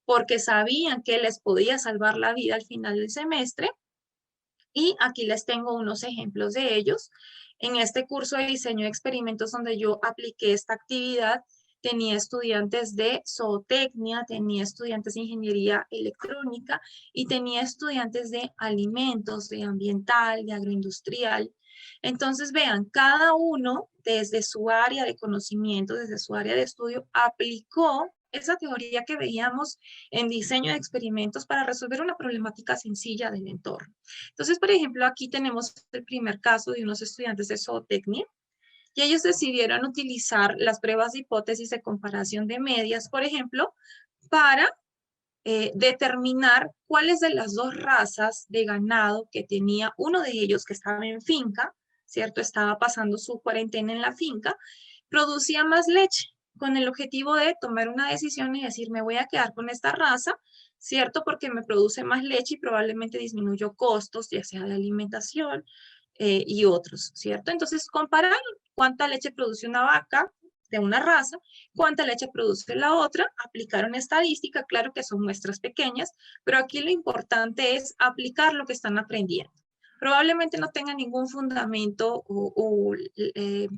porque sabían que les podía salvar la vida al final del semestre. Y aquí les tengo unos ejemplos de ellos. En este curso de diseño de experimentos donde yo apliqué esta actividad, tenía estudiantes de zootecnia, tenía estudiantes de ingeniería electrónica y tenía estudiantes de alimentos, de ambiental, de agroindustrial. Entonces, vean, cada uno desde su área de conocimiento, desde su área de estudio, aplicó esa teoría que veíamos en diseño de experimentos para resolver una problemática sencilla del entorno. Entonces, por ejemplo, aquí tenemos el primer caso de unos estudiantes de zootecnia y ellos decidieron utilizar las pruebas de hipótesis de comparación de medias, por ejemplo, para determinar cuáles de las dos razas de ganado que tenía uno de ellos que estaba en finca, ¿cierto? Estaba pasando su cuarentena en la finca, producía más leche, con el objetivo de tomar una decisión y decir, me voy a quedar con esta raza, ¿cierto? Porque me produce más leche y probablemente disminuyo costos, ya sea de alimentación y otros, ¿cierto? Entonces, comparar cuánta leche produce una vaca de una raza, cuánta leche produce la otra, aplicaron estadística, claro que son muestras pequeñas, pero aquí lo importante es aplicar lo que están aprendiendo. Probablemente no tengan ningún fundamento o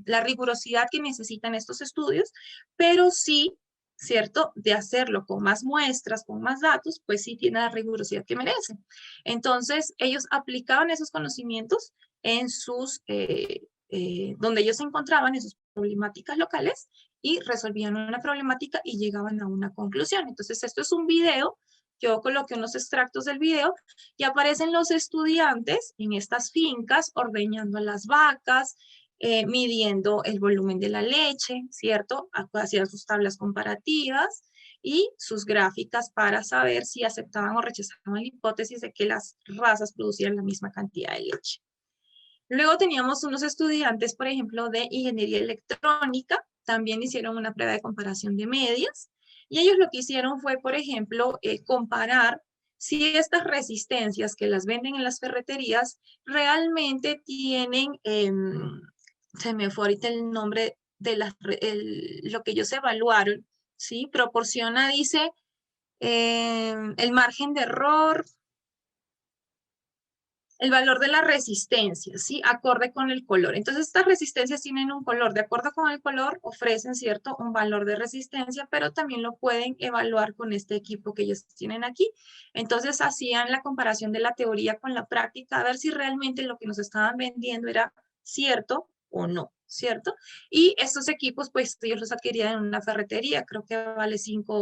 la rigurosidad que necesitan estos estudios, pero sí, ¿cierto? De hacerlo con más muestras, con más datos, pues sí tiene la rigurosidad que merecen. Entonces, ellos aplicaban esos conocimientos en sus donde ellos se encontraban en sus problemáticas locales y resolvían una problemática y llegaban a una conclusión. Entonces, esto es un video, yo coloqué unos extractos del video y aparecen los estudiantes en estas fincas ordeñando las vacas, midiendo el volumen de la leche, ¿cierto? Hacían sus tablas comparativas y sus gráficas para saber si aceptaban o rechazaban la hipótesis de que las razas producían la misma cantidad de leche. Luego teníamos unos estudiantes, por ejemplo, de ingeniería electrónica, también hicieron una prueba de comparación de medias, y ellos lo que hicieron fue, por ejemplo, comparar si estas resistencias que las venden en las ferreterías realmente tienen, se me fue ahorita el nombre de lo que ellos evaluaron, ¿sí? Proporciona, dice, el margen de error, el valor de la resistencia, ¿sí? Acorde con el color. Entonces, estas resistencias tienen un color. De acuerdo con el color, ofrecen, ¿cierto? Un valor de resistencia, pero también lo pueden evaluar con este equipo que ellos tienen aquí. Entonces, hacían la comparación de la teoría con la práctica, a ver si realmente lo que nos estaban vendiendo era cierto o no, ¿cierto? Y estos equipos, pues, ellos los adquirían en una ferretería, creo que vale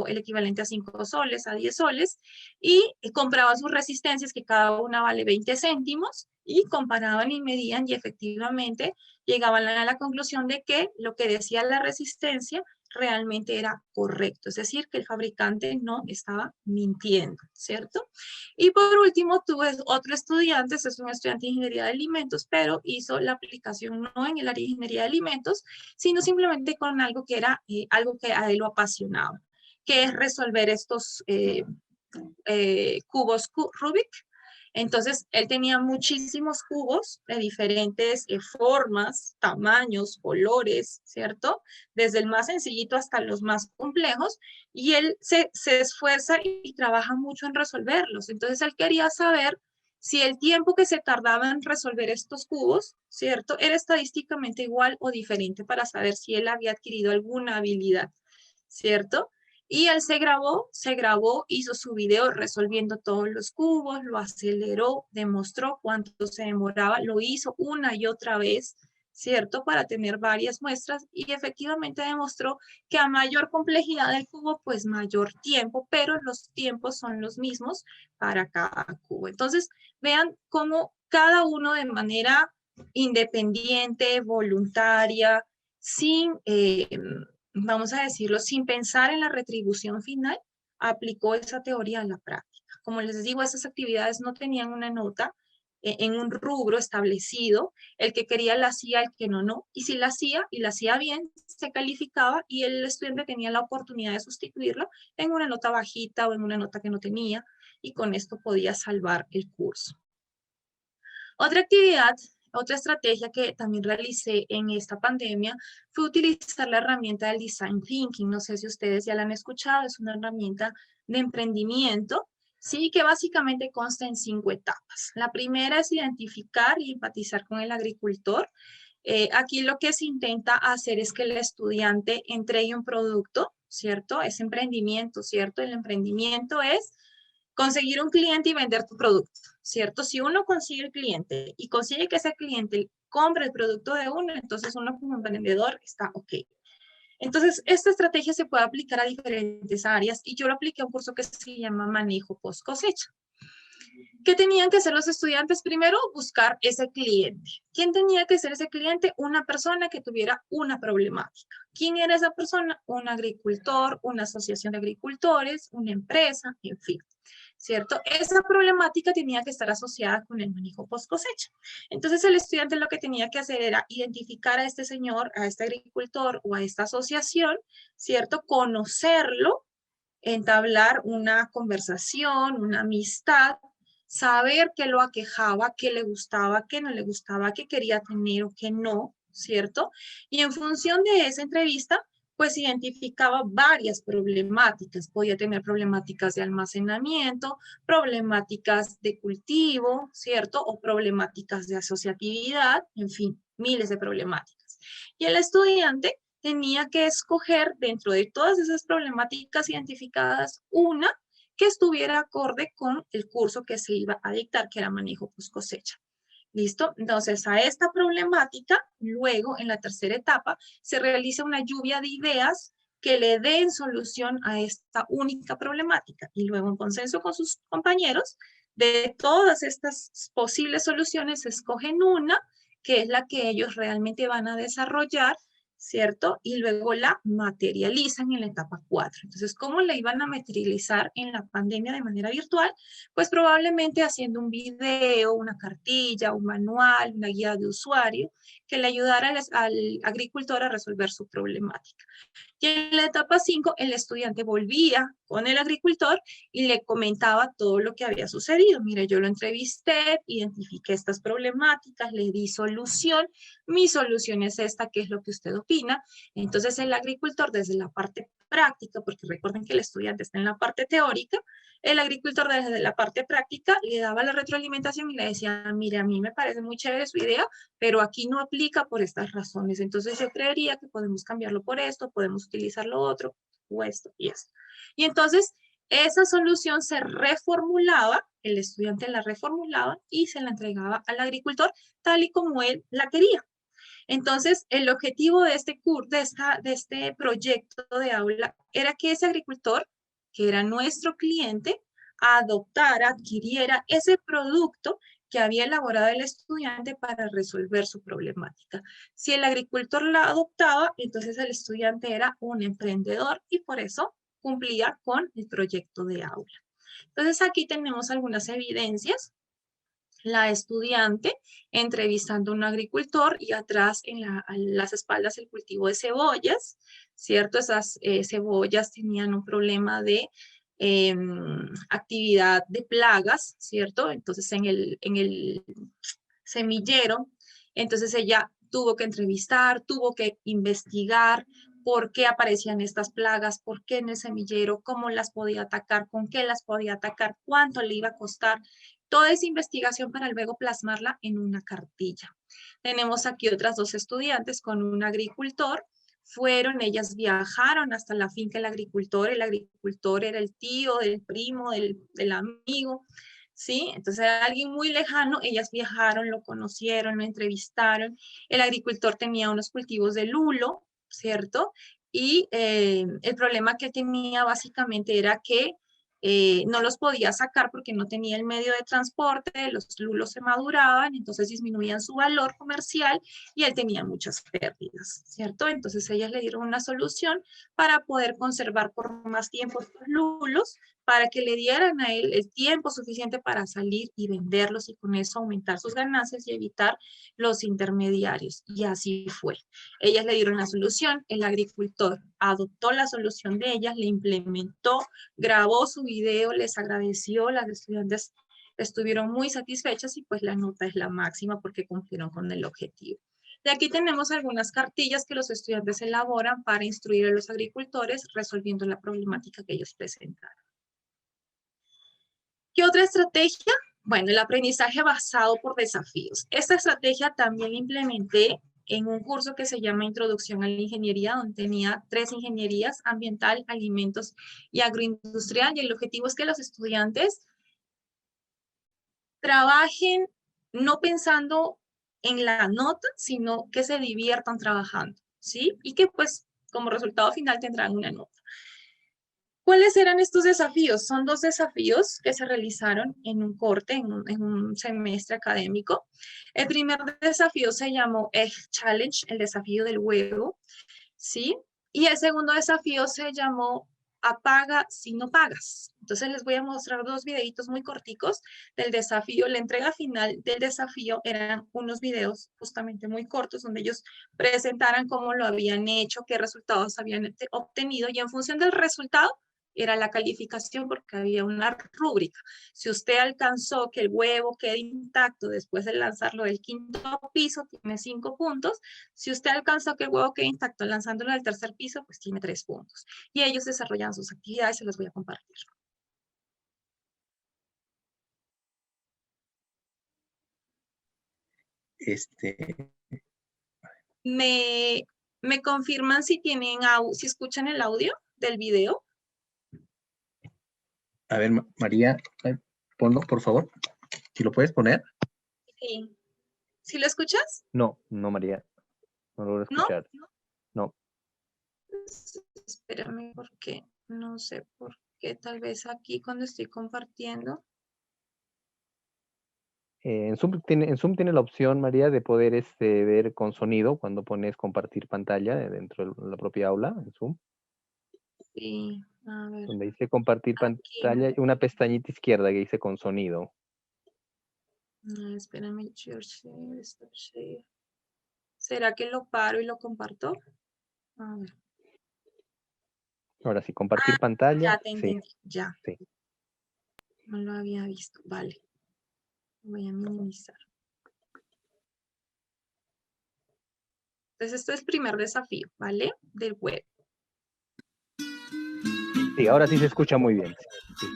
el equivalente a 5 soles, a 10 soles, y compraban sus resistencias, que cada una vale 20 céntimos, y comparaban y medían y efectivamente llegaban a la conclusión de que lo que decía la resistencia realmente era correcto, es decir, que el fabricante no estaba mintiendo, ¿cierto? Y por último, tuve otro estudiante, es un estudiante de ingeniería de alimentos, pero hizo la aplicación no en el área de ingeniería de alimentos, sino simplemente con algo que era algo que a él lo apasionaba, que es resolver estos cubos Rubik. Entonces, él tenía muchísimos cubos de diferentes formas, tamaños, colores, ¿cierto? Desde el más sencillito hasta los más complejos, y él se esfuerza y trabaja mucho en resolverlos. Entonces, él quería saber si el tiempo que se tardaba en resolver estos cubos, ¿cierto? Era estadísticamente igual o diferente para saber si él había adquirido alguna habilidad, ¿cierto? Y él se grabó, hizo su video resolviendo todos los cubos, lo aceleró, demostró cuánto se demoraba, lo hizo una y otra vez, ¿cierto? Para tener varias muestras y efectivamente demostró que a mayor complejidad del cubo, pues mayor tiempo, pero los tiempos son los mismos para cada cubo. Entonces, vean cómo cada uno de manera independiente, voluntaria, sin vamos a decirlo, sin pensar en la retribución final, aplicó esa teoría a la práctica. Como les digo, esas actividades no tenían una nota en un rubro establecido, el que quería la hacía, el que no, no, y si la hacía y la hacía bien, se calificaba y el estudiante tenía la oportunidad de sustituirlo en una nota bajita o en una nota que no tenía, y con esto podía salvar el curso. Otra actividad, otra estrategia que también realicé en esta pandemia fue utilizar la herramienta del Design Thinking. No sé si ustedes ya la han escuchado, es una herramienta de emprendimiento, sí, que básicamente consta en 5 etapas. La primera es identificar y empatizar con el agricultor. Aquí lo que se intenta hacer es que el estudiante entregue un producto, ¿cierto? Es emprendimiento, ¿cierto? El emprendimiento es conseguir un cliente y vender tu producto, ¿cierto? Si uno consigue el cliente y consigue que ese cliente compre el producto de uno, entonces uno como emprendedor está ok. Entonces, esta estrategia se puede aplicar a diferentes áreas y yo lo apliqué a un curso que se llama Manejo Post Cosecha. ¿Qué tenían que hacer los estudiantes? Primero, buscar ese cliente. ¿Quién tenía que ser ese cliente? Una persona que tuviera una problemática. ¿Quién era esa persona? Un agricultor, una asociación de agricultores, una empresa, en fin. ¿Cierto? Esa problemática tenía que estar asociada con el manejo post cosecha. Entonces el estudiante lo que tenía que hacer era identificar a este señor, a este agricultor o a esta asociación, ¿cierto? Conocerlo, entablar una conversación, una amistad, saber qué lo aquejaba, qué le gustaba, qué no le gustaba, qué quería tener o qué no, ¿cierto? Y en función de esa entrevista, pues identificaba varias problemáticas. Podía tener problemáticas de almacenamiento, problemáticas de cultivo, ¿cierto? O problemáticas de asociatividad, en fin, miles de problemáticas. Y el estudiante tenía que escoger dentro de todas esas problemáticas identificadas una que estuviera acorde con el curso que se iba a dictar, que era manejo post cosecha. ¿Listo? Entonces, a esta problemática, luego, en la tercera etapa, se realiza una lluvia de ideas que le den solución a esta única problemática. Y luego, en consenso con sus compañeros, de todas estas posibles soluciones, se escogen una que es la que ellos realmente van a desarrollar, ¿cierto? Y luego la materializan en la etapa 4. Entonces, ¿cómo la iban a materializar en la pandemia de manera virtual? Pues probablemente haciendo un video, una cartilla, un manual, una guía de usuario que le ayudara al agricultor a resolver su problemática. Y en la etapa 5, el estudiante volvía con el agricultor y le comentaba todo lo que había sucedido. Mire, yo lo entrevisté, identifiqué estas problemáticas, le di solución. Mi solución es esta, ¿qué es lo que usted opina? Entonces el agricultor desde la parte práctica, porque recuerden que el estudiante está en la parte teórica, el agricultor desde la parte práctica le daba la retroalimentación y le decía, mire, a mí me parece muy chévere su idea, pero aquí no aplica por estas razones. Entonces yo creería que podemos cambiarlo por esto, podemos utilizar lo otro, o esto y esto. Y entonces esa solución se reformulaba, el estudiante la reformulaba y se la entregaba al agricultor tal y como él la quería. Entonces, el objetivo de este curso, de este proyecto de aula, era que ese agricultor, que era nuestro cliente, adoptara, adquiriera ese producto que había elaborado el estudiante para resolver su problemática. Si el agricultor la adoptaba, entonces el estudiante era un emprendedor y por eso cumplía con el proyecto de aula. Entonces, aquí tenemos algunas evidencias. La estudiante entrevistando a un agricultor y atrás a las espaldas el cultivo de cebollas, ¿cierto? Esas cebollas tenían un problema de actividad de plagas, ¿cierto? Entonces en el semillero, entonces ella tuvo que entrevistar, tuvo que investigar por qué aparecían estas plagas, por qué en el semillero, cómo las podía atacar, con qué las podía atacar, cuánto le iba a costar, toda esa investigación para luego plasmarla en una cartilla. Tenemos aquí otras dos estudiantes con un agricultor, ellas viajaron hasta la finca del agricultor, el agricultor era el tío, del primo, del amigo, ¿sí? Entonces era alguien muy lejano, ellas viajaron, lo conocieron, lo entrevistaron, el agricultor tenía unos cultivos de lulo, ¿cierto? Y el problema que tenía básicamente era que no los podía sacar porque no tenía el medio de transporte, los lulos se maduraban, entonces disminuían su valor comercial y él tenía muchas pérdidas, ¿cierto? Entonces ellas le dieron una solución para poder conservar por más tiempo los lulos, para que le dieran a él el tiempo suficiente para salir y venderlos y con eso aumentar sus ganancias y evitar los intermediarios. Y así fue. Ellas le dieron la solución, el agricultor adoptó la solución de ellas, le implementó, grabó su video, les agradeció, las estudiantes estuvieron muy satisfechas y pues la nota es la máxima porque cumplieron con el objetivo. De aquí tenemos algunas cartillas que los estudiantes elaboran para instruir a los agricultores resolviendo la problemática que ellos presentaron. ¿Qué otra estrategia? Bueno, el aprendizaje basado por desafíos. Esta estrategia también la implementé en un curso que se llama Introducción a la Ingeniería, donde tenía 3 ingenierías: ambiental, alimentos y agroindustrial, y el objetivo es que los estudiantes trabajen no pensando en la nota, sino que se diviertan trabajando, ¿sí? Y que pues como resultado final tendrán una nota. ¿Cuáles eran estos desafíos? Son 2 desafíos que se realizaron en un corte, en un semestre académico. El primer desafío se llamó Egg Challenge, el desafío del huevo, ¿sí? Y el segundo desafío se llamó Apaga si no pagas. Entonces les voy a mostrar 2 videitos muy corticos del desafío. La entrega final del desafío eran unos videos justamente muy cortos donde ellos presentaran cómo lo habían hecho, qué resultados habían obtenido y en función del resultado era la calificación porque había una rúbrica. Si usted alcanzó que el huevo quede intacto después de lanzarlo del 5º piso, tiene 5 puntos. Si usted alcanzó que el huevo quede intacto lanzándolo del 3er piso, pues tiene 3 puntos. Y ellos desarrollan sus actividades, se las voy a compartir. ¿Me confirman si tienen si escuchan el audio del video? A ver, María, ponlo, por favor. Si lo puedes poner. Sí. ¿Sí lo escuchas? No, María. No logro escuchar. No. Espérame, porque no sé por qué. Tal vez aquí cuando estoy compartiendo. En Zoom tiene la opción, María, de poder ver con sonido cuando pones compartir pantalla dentro de la propia aula, en Zoom. Sí, a ver. Donde dice compartir pantalla, hay una pestañita izquierda que dice con sonido. Espérame, ¿será que lo paro y lo comparto? A ver. Ahora sí, compartir pantalla. Ya te entendí, sí, ya. Sí. No lo había visto, vale. Voy a minimizar. Entonces, esto es el primer desafío, ¿vale? Del web. Sí, ahora sí se escucha muy bien. Sí,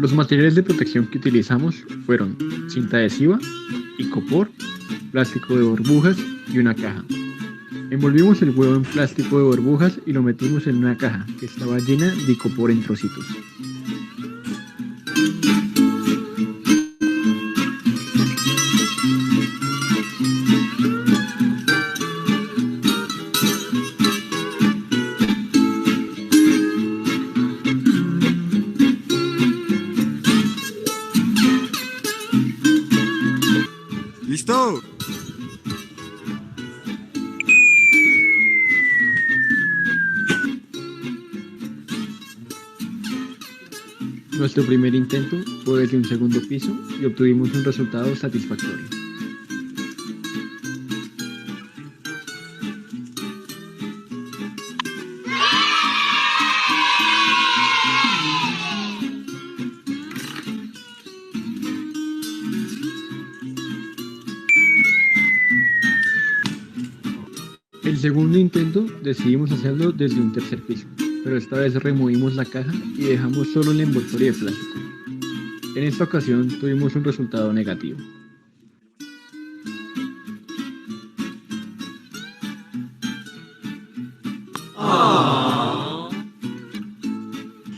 Los materiales de protección que utilizamos fueron cinta adhesiva, icopor, plástico de burbujas y una caja. Envolvimos el huevo en plástico de burbujas y lo metimos en una caja que estaba llena de icopor en trocitos. ¡Listo! Nuestro primer intento fue desde un segundo piso y obtuvimos un resultado satisfactorio. El segundo intento decidimos hacerlo desde un 3er piso, pero esta vez removimos la caja y dejamos solo el envoltorio de plástico. En esta ocasión tuvimos un resultado negativo.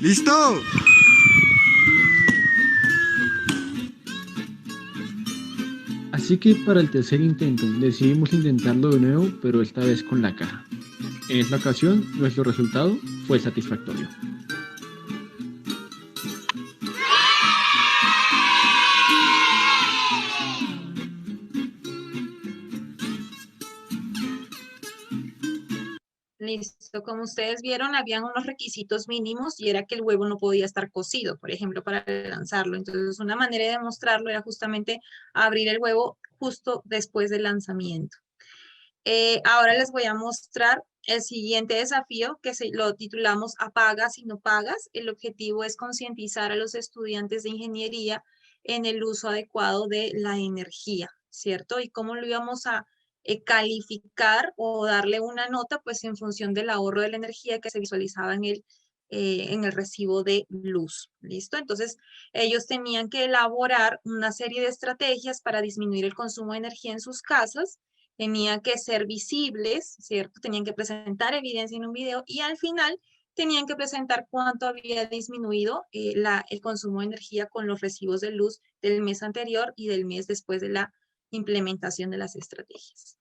¡Listo! Así que para el tercer intento decidimos intentarlo de nuevo, pero esta vez con la caja. En esta ocasión nuestro resultado fue satisfactorio. Listo, como ustedes vieron, habían unos requisitos mínimos y era que el huevo no podía estar cocido, por ejemplo, para lanzarlo. Entonces, una manera de demostrarlo era justamente abrir el huevo justo después del lanzamiento. Ahora les voy a mostrar el siguiente desafío que lo titulamos Apaga si no pagas. El objetivo es concientizar a los estudiantes de ingeniería en el uso adecuado de la energía, ¿cierto? Y cómo lo íbamos a calificar o darle una nota, pues en función del ahorro de la energía que se visualizaba en el recibo de luz, ¿listo? Entonces, ellos tenían que elaborar una serie de estrategias para disminuir el consumo de energía en sus casas, tenían que ser visibles, ¿cierto? Tenían que presentar evidencia en un video y al final tenían que presentar cuánto había disminuido el consumo de energía con los recibos de luz del mes anterior y del mes después de la implementación de las estrategias.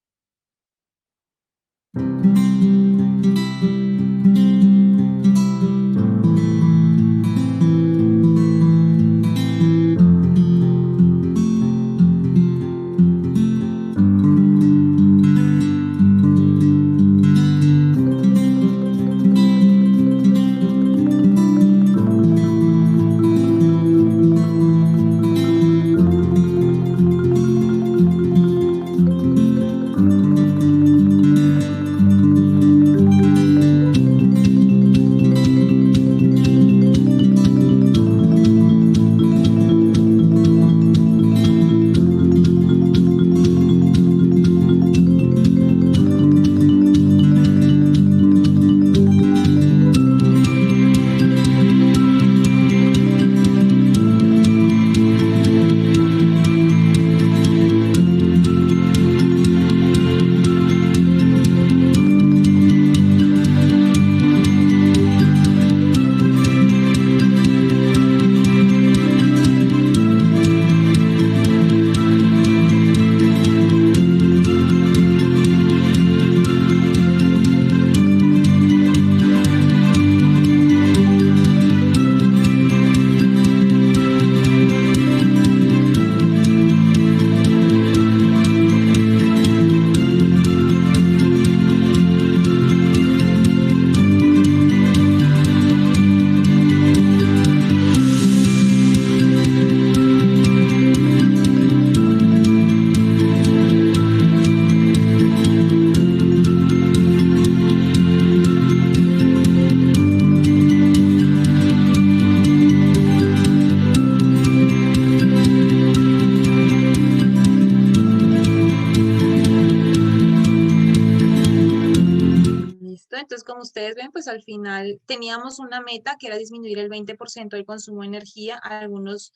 Entonces, como ustedes ven, pues al final teníamos una meta que era disminuir el 20% del consumo de energía. Algunos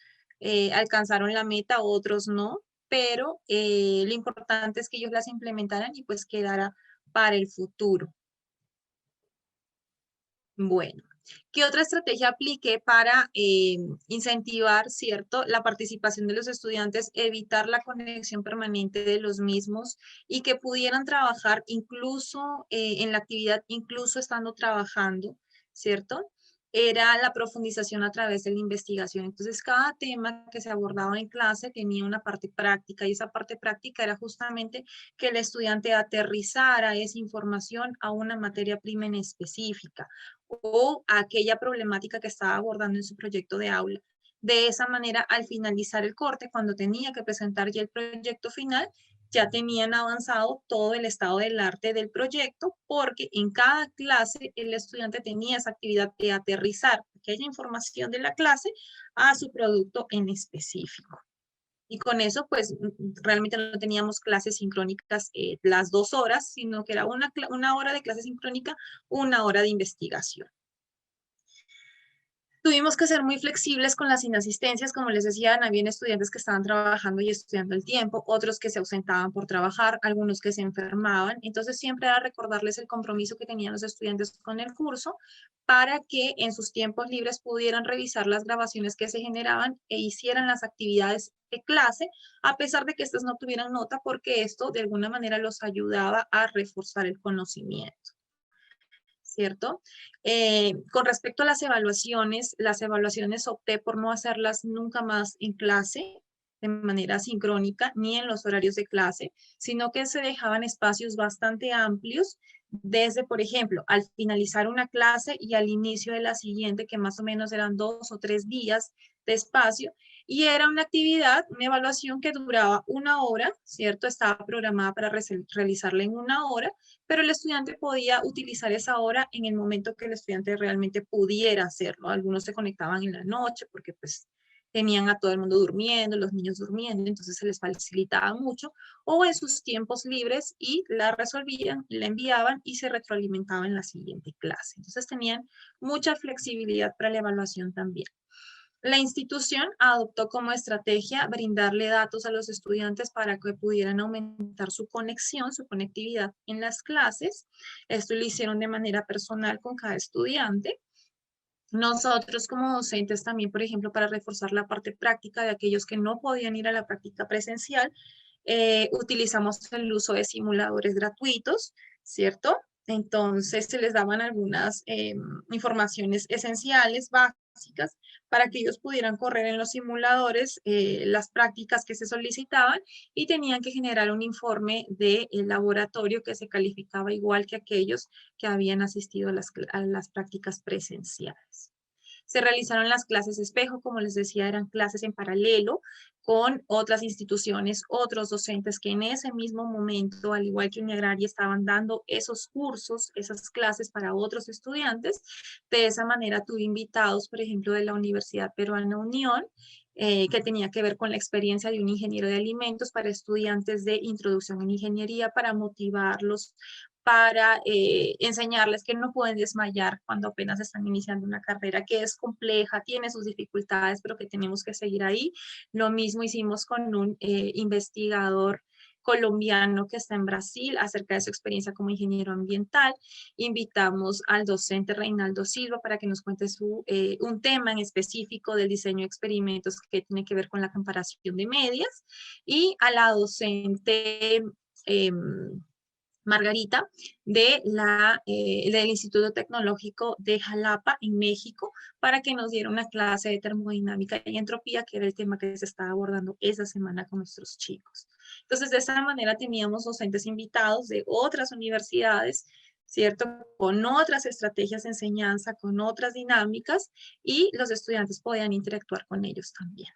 alcanzaron la meta, otros no, pero lo importante es que ellos las implementaran y pues quedara para el futuro. Bueno, ¿qué otra estrategia apliqué para incentivar, cierto, la participación de los estudiantes, evitar la conexión permanente de los mismos y que pudieran trabajar incluso en la actividad, incluso estando trabajando, cierto? Era la profundización a través de la investigación. Entonces, cada tema que se abordaba en clase tenía una parte práctica y esa parte práctica era justamente que el estudiante aterrizara esa información a una materia prima en específica o aquella problemática que estaba abordando en su proyecto de aula. De esa manera, al finalizar el corte, cuando tenía que presentar ya el proyecto final, ya tenían avanzado todo el estado del arte del proyecto, porque en cada clase el estudiante tenía esa actividad de aterrizar aquella información de la clase a su producto en específico. Y con eso, pues, realmente no teníamos clases sincrónicas las 2 horas, sino que era una hora de clase sincrónica, 1 hora de investigación. Tuvimos que ser muy flexibles con las inasistencias, como les decía, había estudiantes que estaban trabajando y estudiando el tiempo, otros que se ausentaban por trabajar, algunos que se enfermaban. Entonces siempre era recordarles el compromiso que tenían los estudiantes con el curso para que en sus tiempos libres pudieran revisar las grabaciones que se generaban e hicieran las actividades de clase, a pesar de que estas no tuvieran nota, porque esto de alguna manera los ayudaba a reforzar el conocimiento. ¿Cierto? Con respecto a las evaluaciones opté por no hacerlas nunca más en clase de manera sincrónica ni en los horarios de clase, sino que se dejaban espacios bastante amplios desde, por ejemplo, al finalizar una clase y al inicio de la siguiente, que más o menos eran 2 o 3 días de espacio, y era una actividad, una evaluación que duraba 1 hora, ¿cierto? Estaba programada para realizarla en 1 hora, pero el estudiante podía utilizar esa hora en el momento que el estudiante realmente pudiera hacerlo. Algunos se conectaban en la noche porque pues tenían a todo el mundo durmiendo, los niños durmiendo, entonces se les facilitaba mucho, o en sus tiempos libres y la resolvían, la enviaban y se retroalimentaban en la siguiente clase. Entonces tenían mucha flexibilidad para la evaluación también. La institución adoptó como estrategia brindarle datos a los estudiantes para que pudieran aumentar su conexión, su conectividad en las clases. Esto lo hicieron de manera personal con cada estudiante. Nosotros como docentes también, por ejemplo, para reforzar la parte práctica de aquellos que no podían ir a la práctica presencial, utilizamos el uso de simuladores gratuitos, ¿cierto? Entonces se les daban algunas informaciones esenciales, básicas, para que ellos pudieran correr en los simuladores las prácticas que se solicitaban y tenían que generar un informe del laboratorio que se calificaba igual que aquellos que habían asistido a las prácticas presenciales. Se realizaron las clases espejo, como les decía, eran clases en paralelo con otras instituciones, otros docentes que en ese mismo momento, al igual que Uniagraria, estaban dando esos cursos, esas clases para otros estudiantes. De esa manera tuve invitados, por ejemplo, de la Universidad Peruana Unión, que tenía que ver con la experiencia de un ingeniero de alimentos para estudiantes de introducción en ingeniería, para motivarlos, para enseñarles que no pueden desmayar cuando apenas están iniciando una carrera que es compleja, tiene sus dificultades, pero que tenemos que seguir ahí. Lo mismo hicimos con un investigador colombiano que está en Brasil acerca de su experiencia como ingeniero ambiental. Invitamos al docente Reinaldo Silva para que nos cuente un tema en específico del diseño de experimentos que tiene que ver con la comparación de medias, y a la docente Margarita del Instituto Tecnológico de Jalapa en México, para que nos diera una clase de termodinámica y entropía, que era el tema que se estaba abordando esa semana con nuestros chicos. Entonces, de esa manera teníamos docentes invitados de otras universidades, ¿cierto? Con otras estrategias de enseñanza, con otras dinámicas, y los estudiantes podían interactuar con ellos también.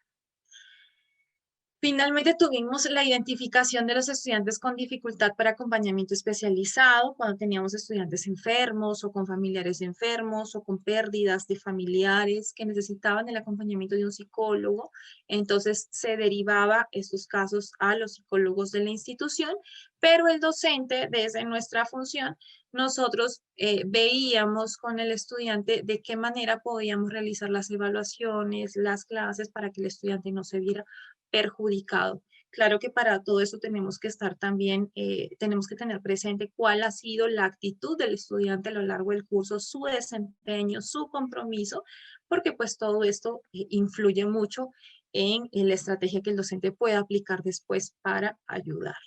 Finalmente tuvimos la identificación de los estudiantes con dificultad para acompañamiento especializado, cuando teníamos estudiantes enfermos o con familiares enfermos o con pérdidas de familiares que necesitaban el acompañamiento de un psicólogo. Entonces se derivaba estos casos a los psicólogos de la institución, pero el docente, desde nuestra función, nosotros veíamos con el estudiante de qué manera podíamos realizar las evaluaciones, las clases, para que el estudiante no se viera perjudicado. Claro que para todo eso tenemos que estar también, tenemos que tener presente cuál ha sido la actitud del estudiante a lo largo del curso, su desempeño, su compromiso, porque pues todo esto influye mucho en la estrategia que el docente pueda aplicar después para ayudar.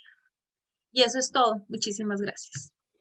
Y eso es todo. Muchísimas gracias.